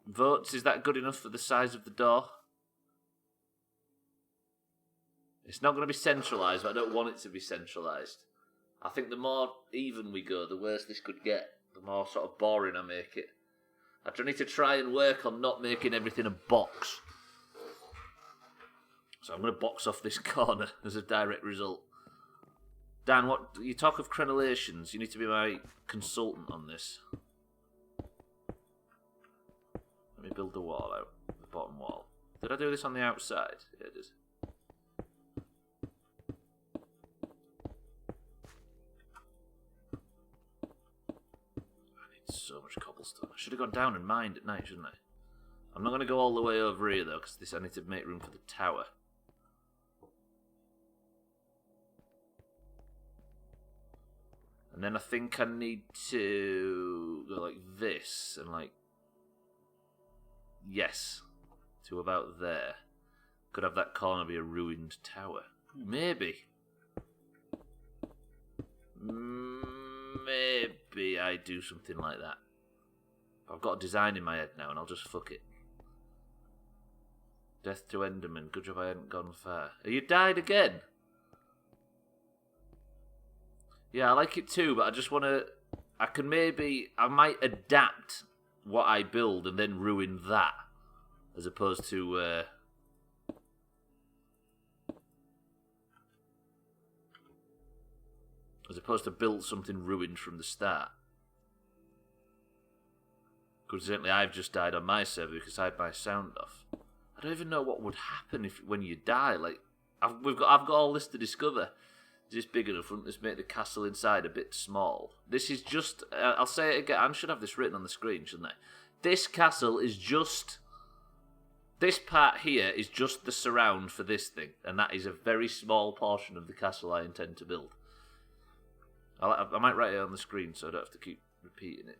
Votes, is that good enough for the size of the door? It's not going to be centralised, but I don't want it to be centralised. I think the more even we go, the worse this could get. The more sort of boring I make it. I need to try and work on not making everything a box. So I'm going to box off this corner as a direct result. Dan, what you talk of crenellations? You need to be my consultant on this. Let me build the wall out, the bottom wall. Did I do this on the outside? Yeah, it is. I need so much cobblestone. I should have gone down and mined at night, shouldn't I? I'm not going to go all the way over here though, because I need to make room for the tower. And then I think I need to go like this and like... Yes. To about there. Could have that corner be a ruined tower. Maybe. Maybe I do something like that. I've got a design in my head now and I'll just fuck it. Death to Enderman. Good job I hadn't gone far. You died again? Yeah, I like it too, but I just want to... I might adapt what I build and then ruin that. As opposed to... as opposed to build something ruined from the start. Coincidentally, I've just died on my server because I had my sound off. I don't even know what would happen when you die. Like, I've got all this to discover. Is this big enough? Wouldn't this make the castle inside a bit small? This is just... I'll say it again. I should have this written on the screen, shouldn't I? This castle is just... This part here is just the surround for this thing. And that is a very small portion of the castle I intend to build. I might write it on the screen so I don't have to keep repeating it.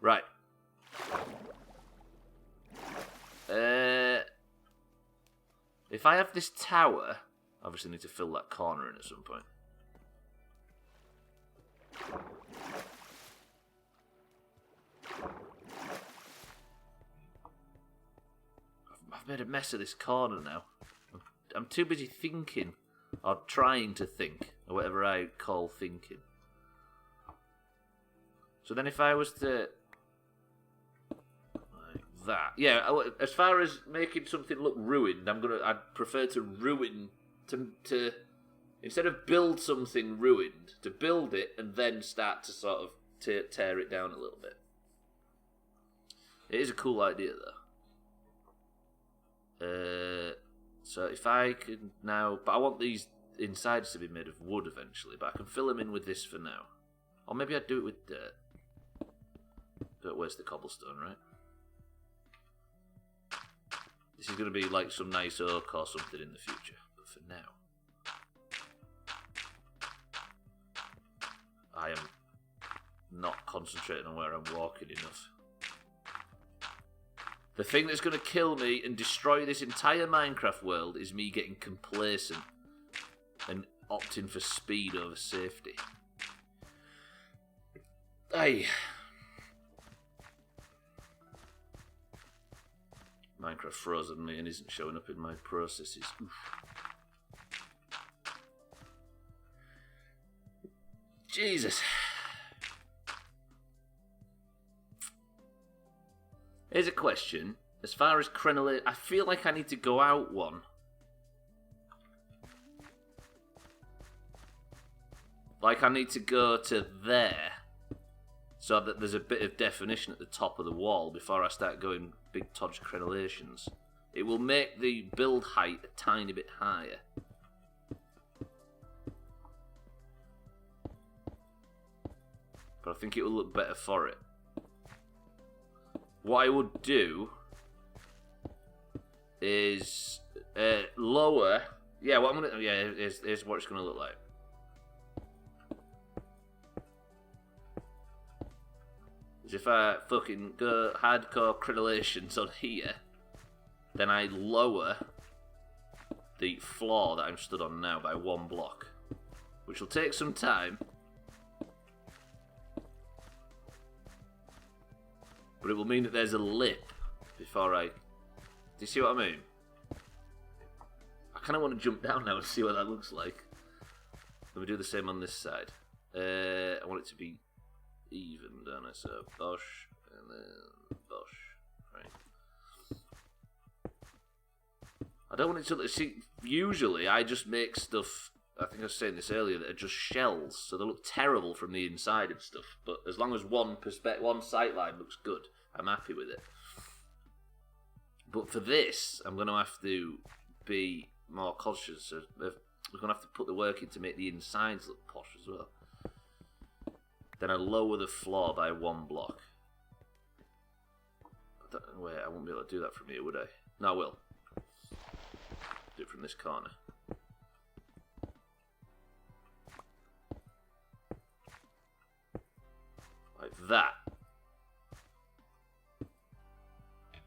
Right. If I have this tower, I obviously need to fill that corner in at some point. I've made a mess of this corner now. I'm too busy thinking, or trying to think, or whatever I call thinking. So then if I was to... like that. Yeah, as far as making something look ruined, I'd prefer to ruin... to instead of build something ruined, to build it and then start to sort of tear it down a little bit. It is a cool idea, though. So if I can now... But I want these insides to be made of wood eventually, but I can fill them in with this for now. Or maybe I'd do it with dirt. Don't waste the cobblestone, right? This is going to be like some nice oak or something in the future, but for now... I am not concentrating on where I'm walking enough. The thing that's going to kill me and destroy this entire Minecraft world is me getting complacent and opting for speed over safety. Aye. Minecraft frozen me and isn't showing up in my processes. Oof. Jesus. Here's a question. As far as crenellation, I feel like I need to go out one. Like I need to go to there. So that there's a bit of definition at the top of the wall before I start going big Todge crenellations. It will make the build height a tiny bit higher. But I think it will look better for it. What I would do is lower. Yeah, what I'm gonna. Yeah, here's what it's gonna look like. Is if I fucking go hardcore crenellations on here, then I lower the floor that I'm stood on now by 1 block, which will take some time. But it will mean that there's a lip before I... Do you see what I mean? I kind of want to jump down now and see what that looks like. Let me do the same on this side. I want it to be even, don't I? So, bosh, and then bosh. Right. I don't want it to... See, usually I just make stuff... I think I was saying this earlier, that are just shells, so they look terrible from the inside and stuff. But as long as one sight line looks good, I'm happy with it. But for this, I'm going to have to be more cautious. We're going to have to put the work in to make the insides look posh as well. Then I lower the floor by 1 block. Wait, I won't be able to do that from here, would I? No, I will. Do it from this corner. Like that.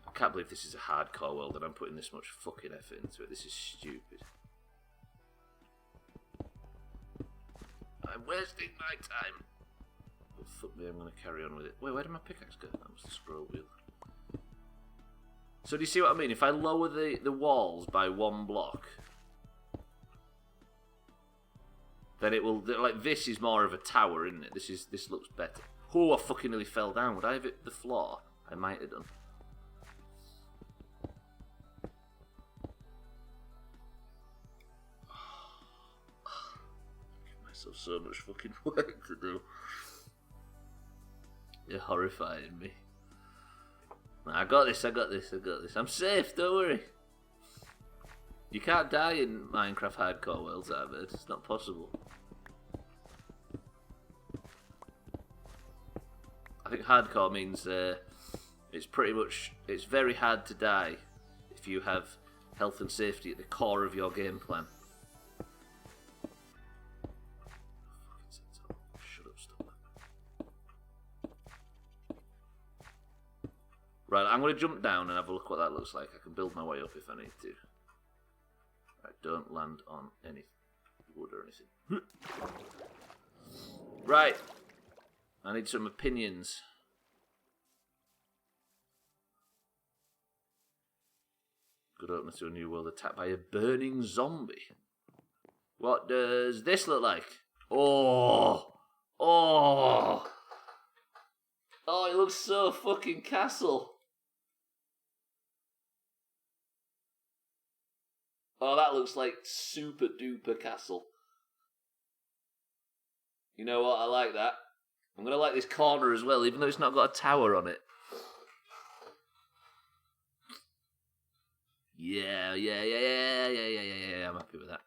I can't believe this is a hardcore world and I'm putting this much fucking effort into it. This is stupid. I'm wasting my time. Oh, fuck me, I'm going to carry on with it. Wait, where did my pickaxe go? That was the scroll wheel. So do you see what I mean? If I lower the walls by 1 block, then it will... Like, this is more of a tower, isn't it? This looks better. Oh, I fucking nearly fell down. Would I have hit the floor? I might have done. Give myself so much fucking work to do. You're horrifying me. I got this. I'm safe, don't worry. You can't die in Minecraft hardcore worlds, I bet. It's not possible. I think hardcore means it's pretty much... It's very hard to die if you have health and safety at the core of your game plan. Right, I'm going to jump down and have a look what that looks like. I can build my way up if I need to. Right, don't land on any wood or anything. Right. I need some opinions. Good opener to a new world attacked by a burning zombie. What does this look like? Oh! Oh! Oh, it looks so fucking castle. Oh, that looks like super duper castle. You know what? I like that. I'm going to like this corner as well, even though it's not got a tower on it. Yeah. I'm happy with that.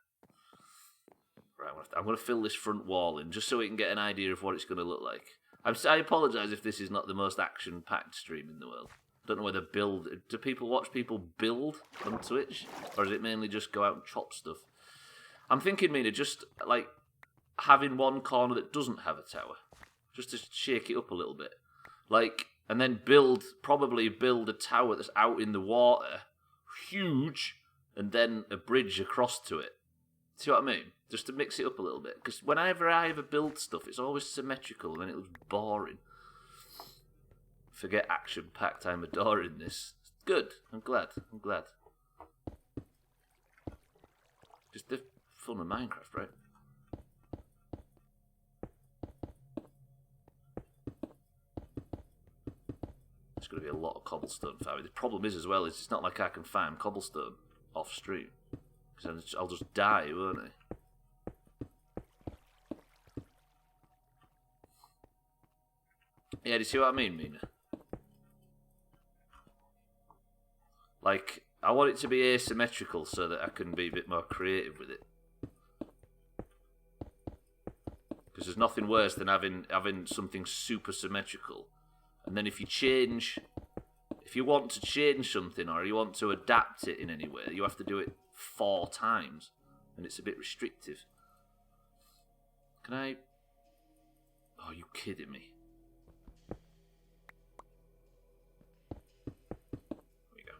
Right, I'm going to fill this front wall in, just so we can get an idea of what it's going to look like. I apologise if this is not the most action-packed stream in the world. Don't know whether do people watch people build on Twitch? Or is it mainly just go out and chop stuff? I'm thinking, Mina, just, like, having one corner that doesn't have a tower. Just to shake it up a little bit. Like, and then probably build a tower that's out in the water, huge, and then a bridge across to it. See what I mean? Just to mix it up a little bit. Because whenever I ever build stuff, it's always symmetrical, and then it looks boring. Forget action-packed, I'm adoring this. Good, I'm glad. Just the fun of Minecraft, right? There's going to be a lot of cobblestone found. The problem is, as well, is it's not like I can farm cobblestone off stream. Because I'll just die, won't I? Yeah, do you see what I mean, Mina? Like, I want it to be asymmetrical so that I can be a bit more creative with it. Because there's nothing worse than having something super symmetrical. And then if you want to change something or you want to adapt it in any way, you have to do it 4 times. And it's a bit restrictive. Can I... Oh, you kidding me? There we go.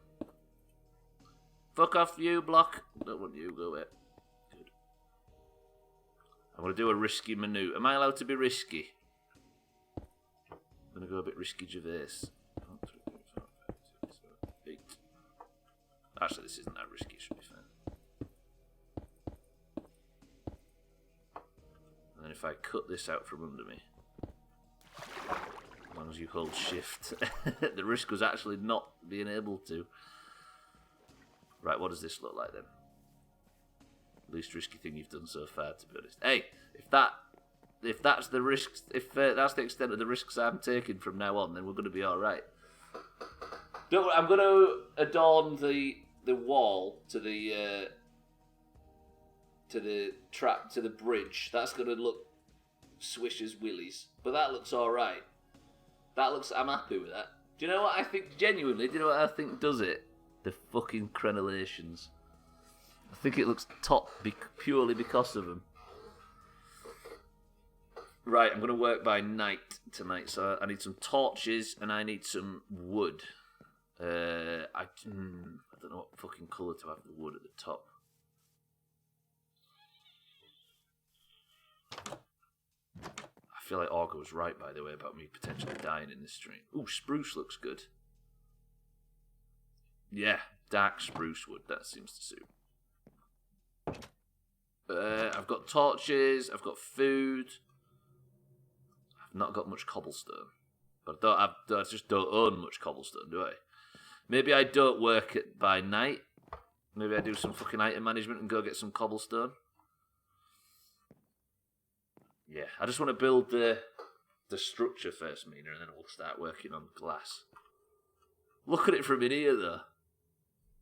Fuck off, you block. Don't want you, go away. Good. I'm going to do a risky manoeuvre. Am I allowed to be risky? I'm going to go a bit risky Gervais. 1, 2, 3, 4, 5, 6, 7, 8. Actually, this isn't that risky. It should be fine. And then if I cut this out from under me, as long as you hold shift, the risk was actually not being able to. Right, what does this look like then? Least risky thing you've done so far, to be honest. Hey, if that's the risks, if that's the extent of the risks I'm taking from now on, then we're going to be all right. Don't worry, I'm going to adorn the wall to the bridge. That's going to look swish as willies, but that looks all right. I'm happy with that. Do you know what I think? Genuinely, do you know what I think does it? The fucking crenellations. I think it looks top purely because of them. Right, I'm going to work by night tonight, so I need some torches and I need some wood. I don't know what fucking colour to have the wood at the top. I feel like Augur was right, by the way, about me potentially dying in this stream. Ooh, spruce looks good. Yeah, dark spruce wood, that seems to suit. I've got torches, I've got food. I've not got much cobblestone. But I just don't own much cobblestone, do I? Maybe I don't work it by night. Maybe I do some fucking item management and go get some cobblestone. Yeah, I just want to build the structure first, Mina, and then we'll start working on glass. Look at it from in here, though.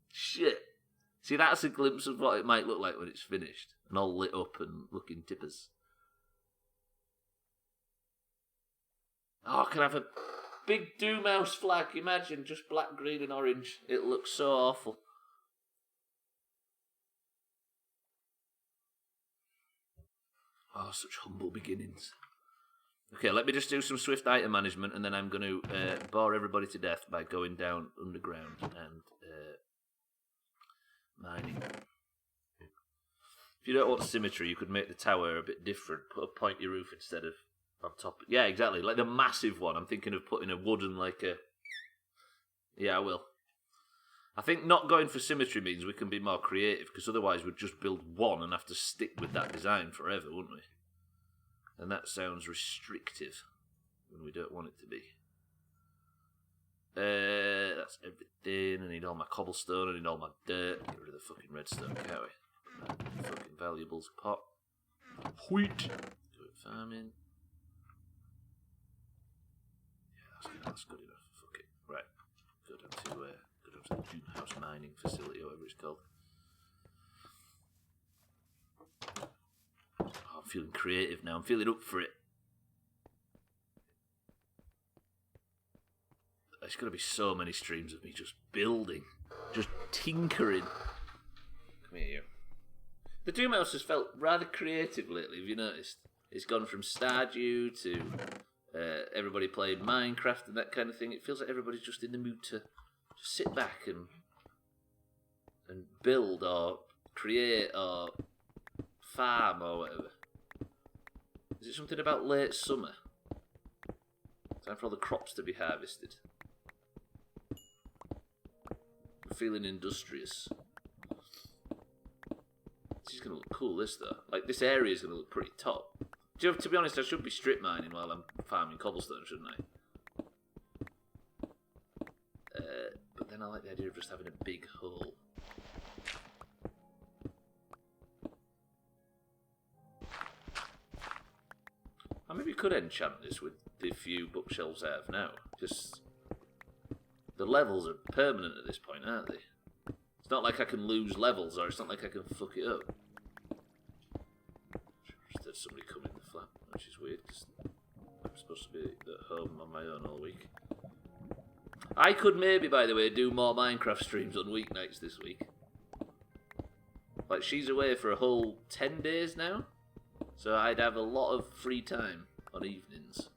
Shit. See, that's a glimpse of what it might look like when it's finished. And all lit up and looking tippers. Oh, I can have a big Doomhaus flag. Imagine, just black, green and orange. It looks so awful. Oh, such humble beginnings. Okay, let me just do some swift item management, and then I'm going to bore everybody to death by going down underground and mining. If you don't want symmetry, you could make the tower a bit different. Put a pointy roof instead of on top. Yeah, exactly. Like the massive one. I'm thinking of putting a wooden, like a... Yeah, I will. I think not going for symmetry means we can be more creative, because otherwise we'd just build one and have to stick with that design forever, wouldn't we? And that sounds restrictive when we don't want it to be. That's everything. I need all my cobblestone, I need all my dirt. Get rid of the fucking redstone, can't we? Fucking valuables pot. Wheat. Do it farming. Yeah, that's good enough. Fuck it. Right. Go down to the Doomhaus mining facility, or whatever it's called. Oh, I'm feeling creative now. I'm feeling up for it. There's going to be so many streams of me just building, just tinkering. Come here, you. The Doomhaus has felt rather creative lately, have you noticed? It's gone from Stardew to everybody playing Minecraft and that kind of thing. It feels like everybody's just in the mood to just sit back and build or create or farm or whatever. Is it something about late summer? Time for all the crops to be harvested. I'm feeling industrious. This is going to look cool, this though. Like, this area is going to look pretty top. To be honest, I should be strip mining while I'm farming cobblestone, shouldn't I? But then I like the idea of just having a big hole. I maybe could enchant this with the few bookshelves I have now. Just... the levels are permanent at this point, aren't they? It's not like I can lose levels, or it's not like I can fuck it up. Just had somebody come in the flat, which is weird, because I'm supposed to be at home on my own all week. I could maybe, by the way, do more Minecraft streams on weeknights this week. Like, she's away for a whole 10 days now, so I'd have a lot of free time on evenings.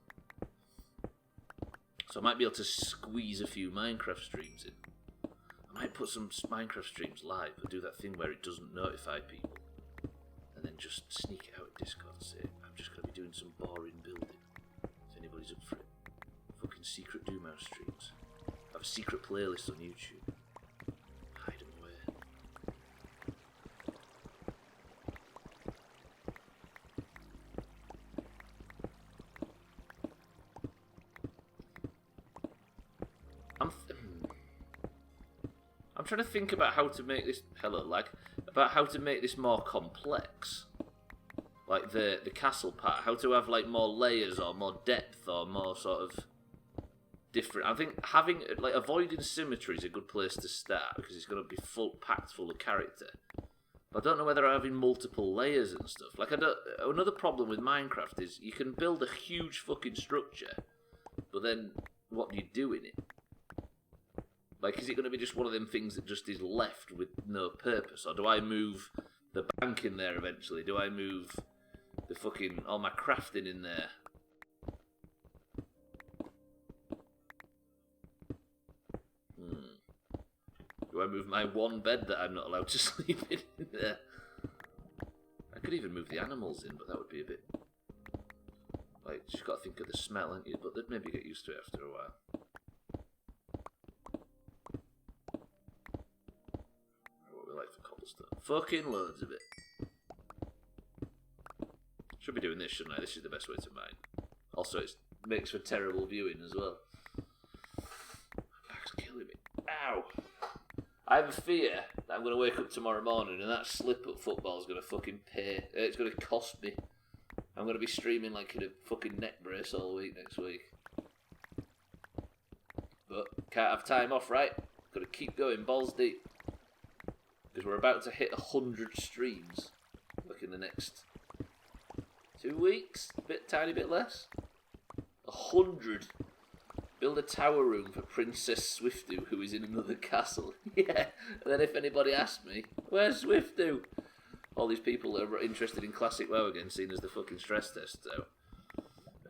So I might be able to squeeze a few Minecraft streams in. I might put some Minecraft streams live and do that thing where it doesn't notify people. And then just sneak it out in Discord and say, I'm just going to be doing some boring building. If anybody's up for it. Fucking secret Doomhaus streams. I have a secret playlist on YouTube. Hide them away. I'm trying to think about how to make this about how to make this more complex. Like the castle part, how to have like more layers or more depth or more sort of different. I think having like avoiding symmetry is a good place to start because it's going to be packed full of character. But I don't know whether having multiple layers and stuff. Like another problem with Minecraft is you can build a huge fucking structure, but then what do you do in it? Like, is it going to be just one of them things that just is left with no purpose? Or do I move the bank in there eventually? Do I move the fucking... all my crafting in there? Do I move my one bed that I'm not allowed to sleep in there? I could even move the animals in, but that would be a bit... like, you just got to think of the smell, haven't you? But they'd maybe get used to it after a while. Fucking loads of it. Should be doing this, shouldn't I? This is the best way to mine. Also, it makes for terrible viewing as well. My back's killing me. Ow! I have a fear that I'm going to wake up tomorrow morning and that slip-up football is going to fucking pay. It's going to cost me. I'm going to be streaming like in a fucking neck brace all week next week. But can't have time off, right? Got to keep going, balls deep. Because we're about to hit 100 streams, like in the next 2 weeks, tiny bit less. 100. Build a tower room for Princess Swiftu, who is in another castle. Yeah, and then if anybody asks me, where's Swiftu? All these people that are interested in classic WoW again, seen as the fucking stress test, so.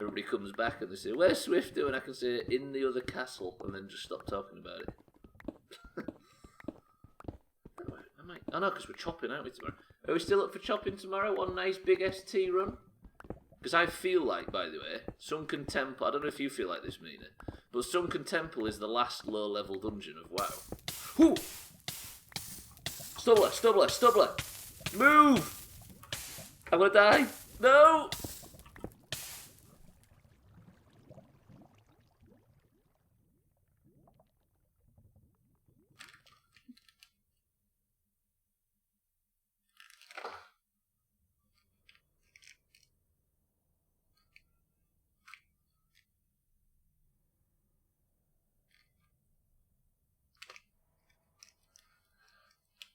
everybody comes back and they say, "Where's Swifto?" And I can say, "In the other castle," and then just stop talking about it. I know, because we're chopping, aren't we, tomorrow? Are we still up for chopping tomorrow? One nice big ST run? Because I feel like, by the way, Sunken Temple, I don't know if you feel like this, Mina, but Sunken Temple is the last low-level dungeon of WoW. Whoo! Stubbler! Move! I'm gonna die! No!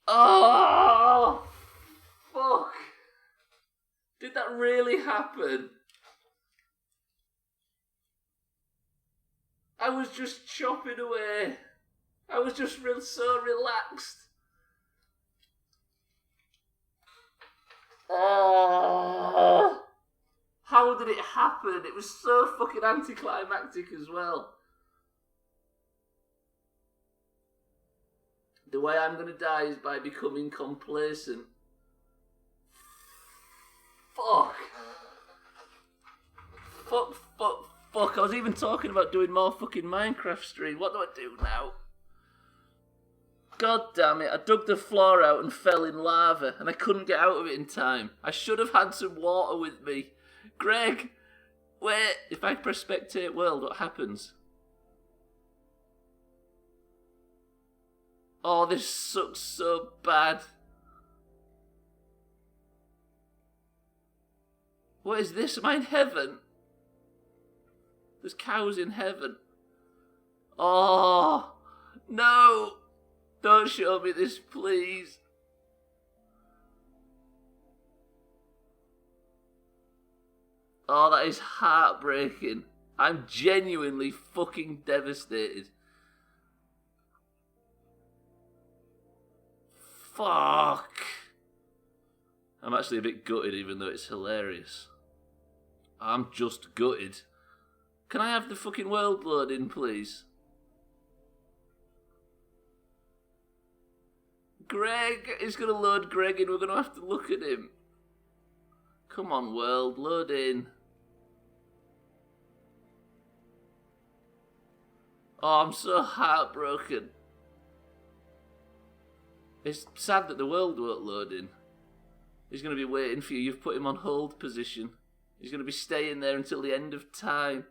Oh, fuck. Did that really happen? I was just chopping away. I was just so relaxed. Oh. How did it happen? It was so fucking anticlimactic as well. The way I'm going to die is by becoming complacent. Fuck. I was even talking about doing more fucking Minecraft stream. What do I do now? God damn it. I dug the floor out and fell in lava, and I couldn't get out of it in time. I should have had some water with me. Greg, wait. If I press spectate world, what happens? Oh, this sucks so bad. What is this? Am I in heaven? There's cows in heaven. Oh, no. Don't show me this, please. Oh, that is heartbreaking. I'm genuinely fucking devastated. Fuck. I'm actually a bit gutted, even though it's hilarious. I'm just gutted. Can I have the fucking world loading, please? Greg is going to load Greg in. We're going to have to look at him. Come on, world, load in. Oh, I'm so heartbroken. It's sad that the world won't load in. He's going to be waiting for you. You've put him on hold position. He's going to be staying there until the end of time.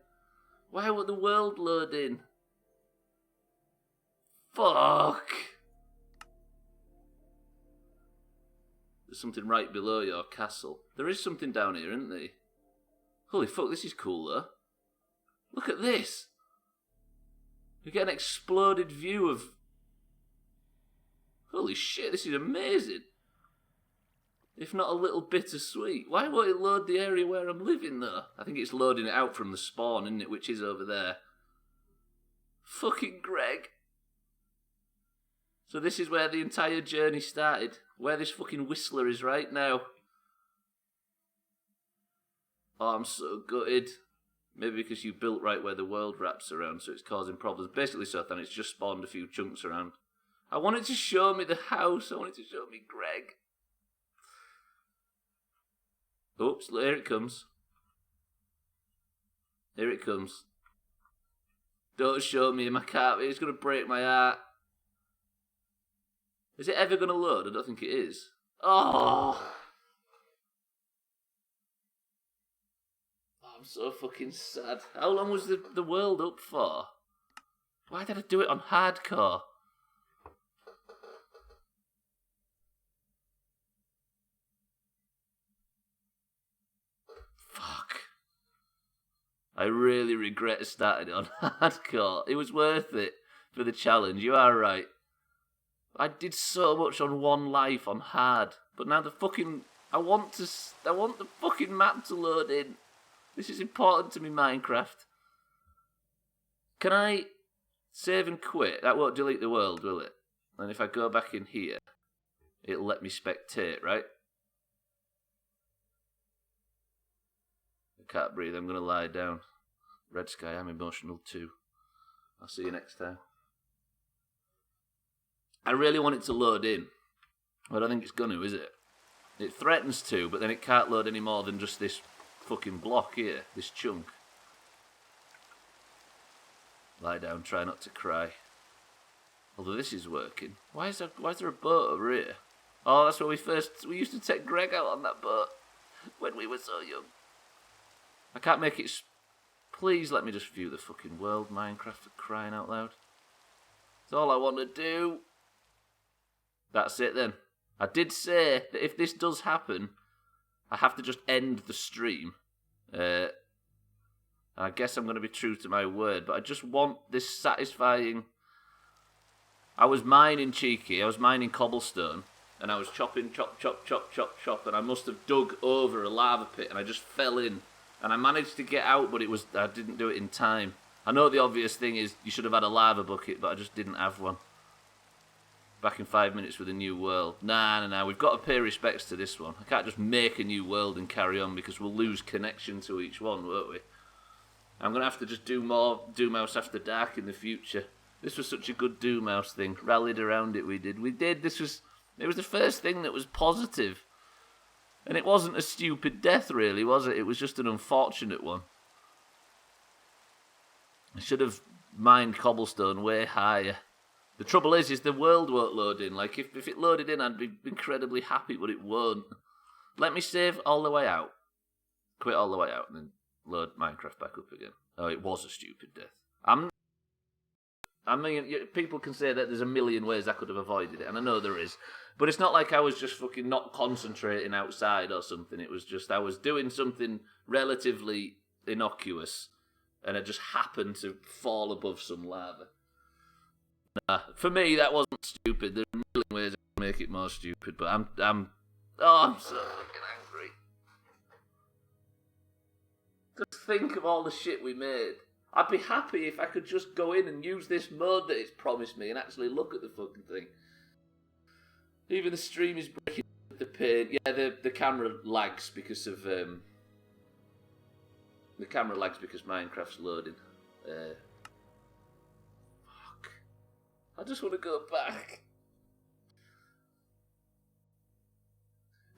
Why won't the world load in? Fuck. There's something right below your castle. There is something down here, isn't there? Holy fuck, this is cool, though. Look at this. We get an exploded view of... Holy shit, this is amazing. If not a little bittersweet. Why won't it load the area where I'm living, though? I think it's loading it out from the spawn, isn't it? Which is over there. Fucking Greg. So this is where the entire journey started. Where this fucking Whistler is right now. Oh, I'm so gutted. Maybe because you built right where the world wraps around, so it's causing problems. Basically, Sothan, it's just spawned a few chunks around. I wanted to show me the house. I wanted to show me Greg. Oops, here it comes. Here it comes. Don't show me him, I can't. It's going to break my heart. Is it ever going to load? I don't think it is. Oh! I'm so fucking sad. How long was the world up for? Why did I do it on hardcore? Fuck. I really regret starting it on hardcore. It was worth it for the challenge. You are right. I did so much on one life on hard, but now the fucking I want the fucking map to load in. This is important to me, Minecraft. Can I save and quit? That won't delete the world, will it? And if I go back in here, it'll let me spectate, right? I can't breathe. I'm going to lie down. Red Sky, I'm emotional too. I'll see you next time. I really want it to load in. But I don't think it's going to, is it? It threatens to, but then it can't load any more than just this fucking block here. This chunk. Lie down, try not to cry. Although this is working. Why is there a boat over here? Oh, that's where we used to take Greg out on that boat. When we were so young. I can't make it... Please let me just view the fucking world, Minecraft, for crying out loud. That's all I want to do. That's it then. I did say that if this does happen, I have to just end the stream. I guess I'm going to be true to my word, but I just want this satisfying... I was mining cheeky, I was mining cobblestone, and I was chopping, chop, and I must have dug over a lava pit, and I just fell in. And I managed to get out, but I didn't do it in time. I know the obvious thing is you should have had a lava bucket, but I just didn't have one. Back in 5 minutes with a new world. Nah, we've got to pay respects to this one. I can't just make a new world and carry on because we'll lose connection to each one, won't we? I'm going to have to just do more Doomhaus After Dark in the future. This was such a good Doomhaus thing. Rallied around it, we did. It was the first thing that was positive. And it wasn't a stupid death, really, was it? It was just an unfortunate one. I should have mined cobblestone way higher. The trouble is the world won't load in. Like, if it loaded in, I'd be incredibly happy, but it won't. Let me save all the way out. Quit all the way out, and then load Minecraft back up again. Oh, it was a stupid death. I mean, people can say that there's a million ways I could have avoided it, and I know there is. But it's not like I was just fucking not concentrating outside or something. It was just I was doing something relatively innocuous, and I just happened to fall above some lava. Nah, for me, that wasn't stupid. There's a million ways I can make it more stupid, but I'm so fucking angry. Just think of all the shit we made. I'd be happy if I could just go in and use this mode that it's promised me and actually look at the fucking thing. Even the stream is breaking the pain. Yeah, the camera lags because of Minecraft's loading. Fuck. I just want to go back.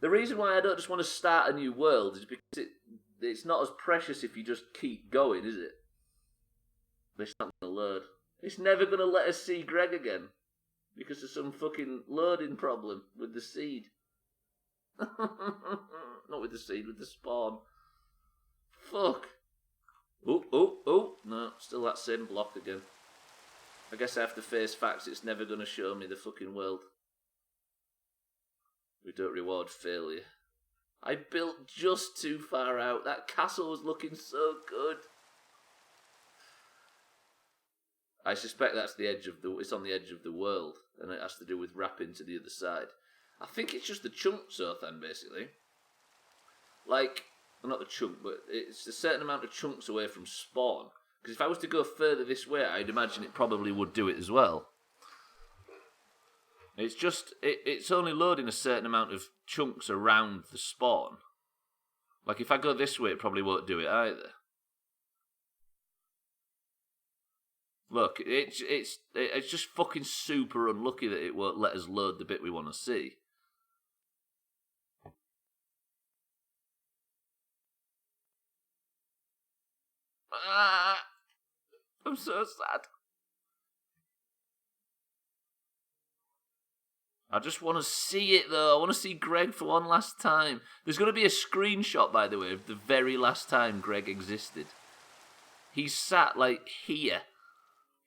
The reason why I don't just want to start a new world is because it's not as precious if you just keep going, is it? It's not going to load. It's never going to let us see Greg again. Because of some fucking loading problem with the seed. Not with the seed, with the spawn. Fuck. Oh. No, still that same block again. I guess I have to face facts. It's never going to show me the fucking world. We don't reward failure. I built just too far out. That castle was looking so good. I suspect that's it's on the edge of the world, and it has to do with wrapping to the other side. I think it's just the chunk Zothan, basically. Like, well, not the chunk, but it's a certain amount of chunks away from spawn. Because if I was to go further this way, I'd imagine it probably would do it as well. It's just, it's only loading a certain amount of chunks around the spawn. Like, if I go this way, it probably won't do it either. Look, it's just fucking super unlucky that it won't let us load the bit we want to see. I'm so sad. I just want to see it, though. I want to see Greg for one last time. There's going to be a screenshot, by the way, of the very last time Greg existed. He's sat, like, here.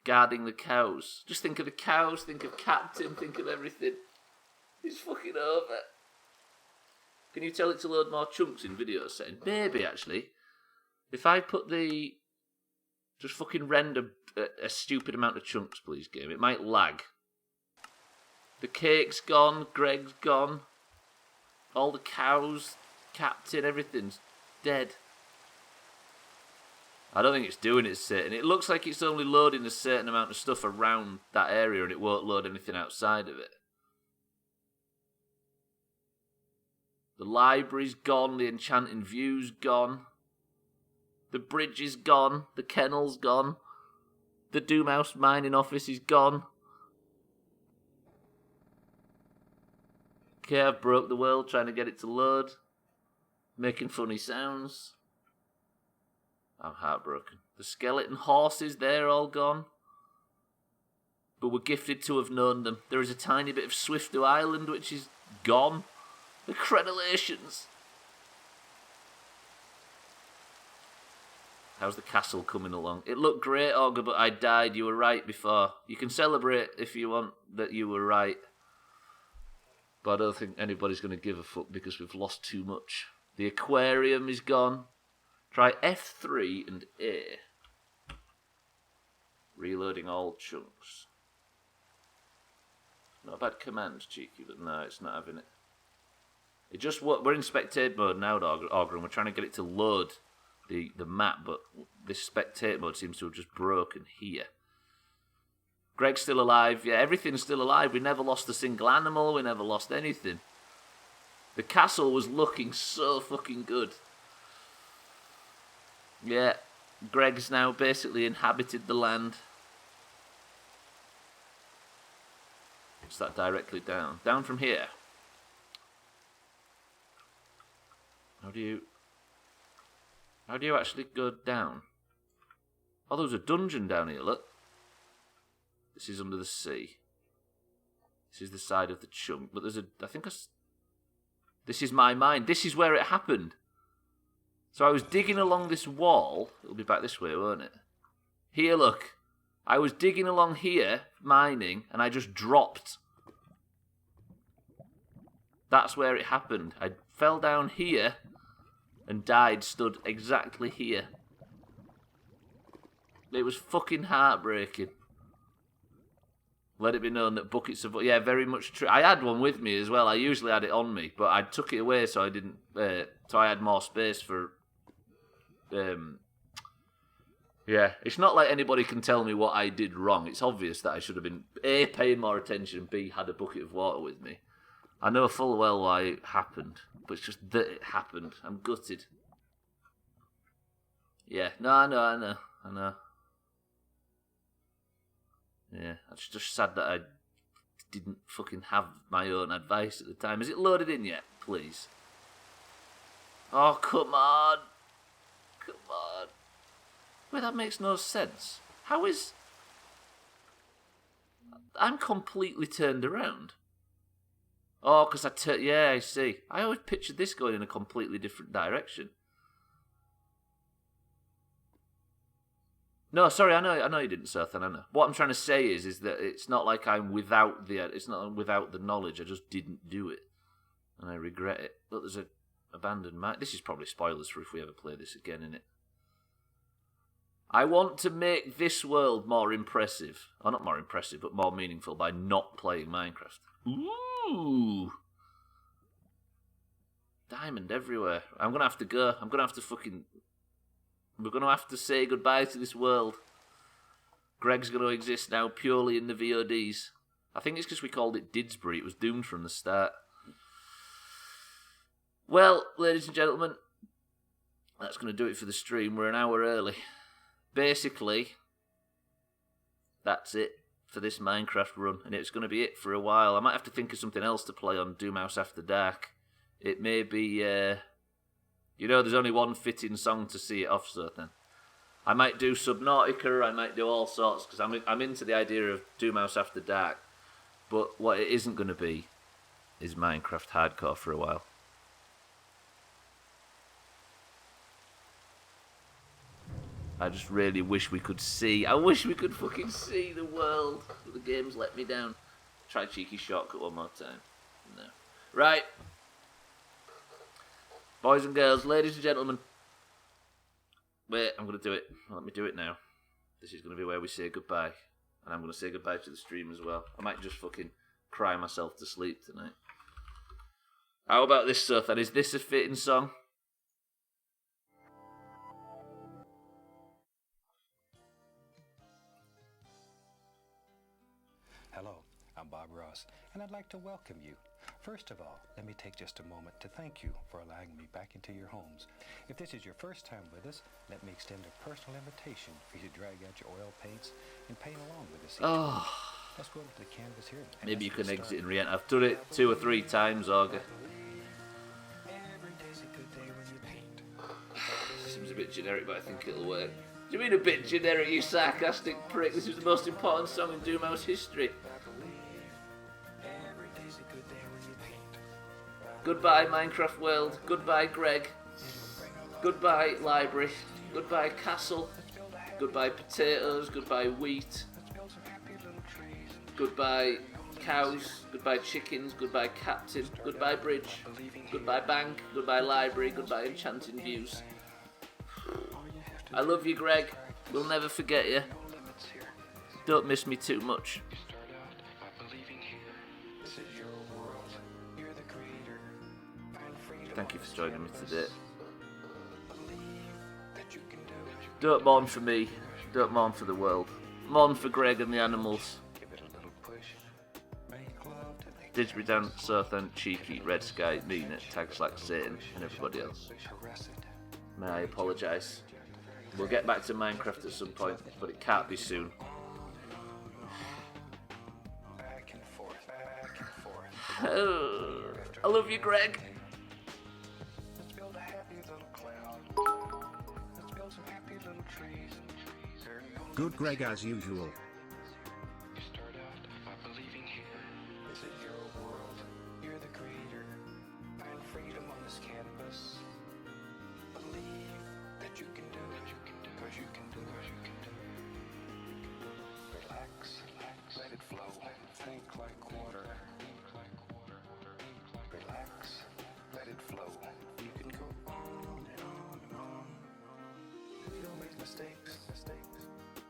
Guarding the cows. Just think of the cows, think of Captain, think of everything. It's fucking over. Can you tell it to load more chunks in video setting? Maybe, actually. If I put the... Just fucking render a stupid amount of chunks, please, game. It might lag. The cake's gone, Greg's gone. All the cows, Captain, everything's dead. I don't think it's doing its setting. It looks like it's only loading a certain amount of stuff around that area and it won't load anything outside of it. The library's gone, the enchanting view's gone. The bridge is gone. The kennel's gone. The Doomhaus mining office is gone. Okay, I've broke the world trying to get it to load. Making funny sounds. I'm heartbroken. The skeleton horses, they're all gone. But we're gifted to have known them. There is a tiny bit of Swifto Island which is gone. The crenellations. How's the castle coming along? It looked great, Augur, but I died. You were right before. You can celebrate if you want that you were right. But I don't think anybody's going to give a fuck because we've lost too much. The aquarium is gone. Try F3 and A. Reloading all chunks. Not a bad command, cheeky, but no, it's not having it. It just we're in spectate mode now, Augur, and we're trying to get it to load the map, but this spectate mode seems to have just broken here. Greg's still alive. Yeah, everything's still alive. We never lost a single animal. We never lost anything. The castle was looking so fucking good. Yeah, Greg's now basically inhabited the land. It's that directly down. Down from here. How do you actually go down? Oh, there's a dungeon down here, look. This is under the sea. This is the side of the chunk. But this is my mind. This is where it happened. So I was digging along this wall. It'll be back this way, won't it? Here, look. I was digging along here, mining, and I just dropped. That's where it happened. I fell down here and died stood exactly here. It was fucking heartbreaking. Let it be known that buckets of... Yeah, very much true. I had one with me as well. I usually had it on me, but I took it away so I didn't... so I had more space for... Yeah, it's not like anybody can tell me what I did wrong. It's obvious that I should have been, A, paying more attention, and B, had a bucket of water with me. I know full well why it happened, but it's just that it happened. I'm gutted. Yeah, no, I know. Yeah, it's just sad that I didn't fucking have my own advice at the time. Is it loaded in yet, please? Oh, come on. Come on. Wait, that makes no sense. How is... I'm completely turned around. Oh, because yeah, I see. I always pictured this going in a completely different direction. No, sorry, I know you didn't, Sothan, I know. What I'm trying to say is that it's not like I'm without the knowledge. I just didn't do it, and I regret it. Look, there's an abandoned mine. This is probably spoilers for if we ever play this again, innit? I want to make this world more impressive. Or not more impressive, but more meaningful by not playing Minecraft. Ooh! Diamond everywhere. I'm going to have to go. I'm going to have to fucking... We're going to have to say goodbye to this world. Greg's going to exist now purely in the VODs. I think it's because we called it Didsbury. It was doomed from the start. Well, ladies and gentlemen, that's going to do it for the stream. We're an hour early. Basically, that's it for this Minecraft run, and it's going to be it for a while. I might have to think of something else to play on Doomhaus After Dark. It may be, there's only one fitting song to see it off, so then. I might do Subnautica, I might do all sorts, because I'm into the idea of Doomhaus After Dark, but what it isn't going to be is Minecraft Hardcore for a while. I just really wish we could see. I wish we could fucking see the world. But the game's let me down. Try cheeky shortcut one more time. No. Right. Boys and girls, ladies and gentlemen. Wait, I'm going to do it. Let me do it now. This is going to be where we say goodbye. And I'm going to say goodbye to the stream as well. I might just fucking cry myself to sleep tonight. How about this stuff? And is this a fitting song? Hello, I'm Bob Ross, and I'd like to welcome you. First of all, let me take just a moment to thank you for allowing me back into your homes. If this is your first time with us, let me extend a personal invitation for you to drag out your oil paints and paint along with us each week. Let's go over to the canvas here. Maybe you can exit and re-enter. I've done it 2 or 3 times, Auger. Every day's a good day when you paint. Seems a bit generic, but I think it'll work. Do you mean a bit generic, you sarcastic prick? This is the most important song in Doomhaus history. Goodbye, Minecraft world. Goodbye, Greg. Goodbye, library. Goodbye, castle. Goodbye, potatoes. Goodbye, wheat. Goodbye, cows. Goodbye, chickens. Goodbye, captain. Goodbye, bridge. Goodbye, bank. Goodbye, library. Goodbye, enchanting views. I love you, Greg. We'll never forget you. Don't miss me too much. Thank you for joining me today. Don't mourn for me. Don't mourn for the world. Mourn for Greg and the animals. Didsbury Dan, Southend, Cheeky, Red Sky, Mean, Tags like Satan, and everybody else. May I apologise. We'll get back to Minecraft at some point, but it can't be soon. Oh, I love you, Greg. Good Greg as usual.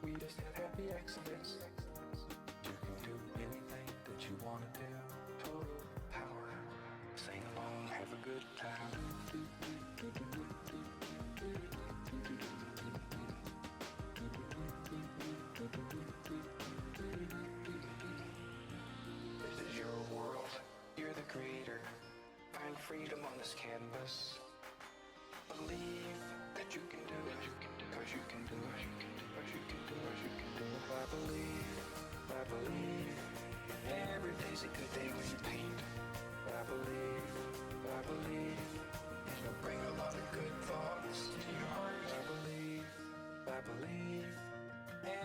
We just have happy accidents. You can do anything that you want to do. Total power. Sing along, have a good time. This is your world. You're the creator. Find freedom on this canvas. Believe that you can do it. Cause you can do it. I believe, every day's a good day when you paint. I believe, it'll bring a lot of good thoughts to your heart. I believe,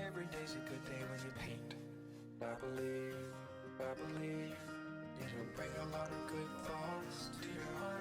every day's a good day when you paint. I believe, it'll bring a lot of good thoughts to your heart.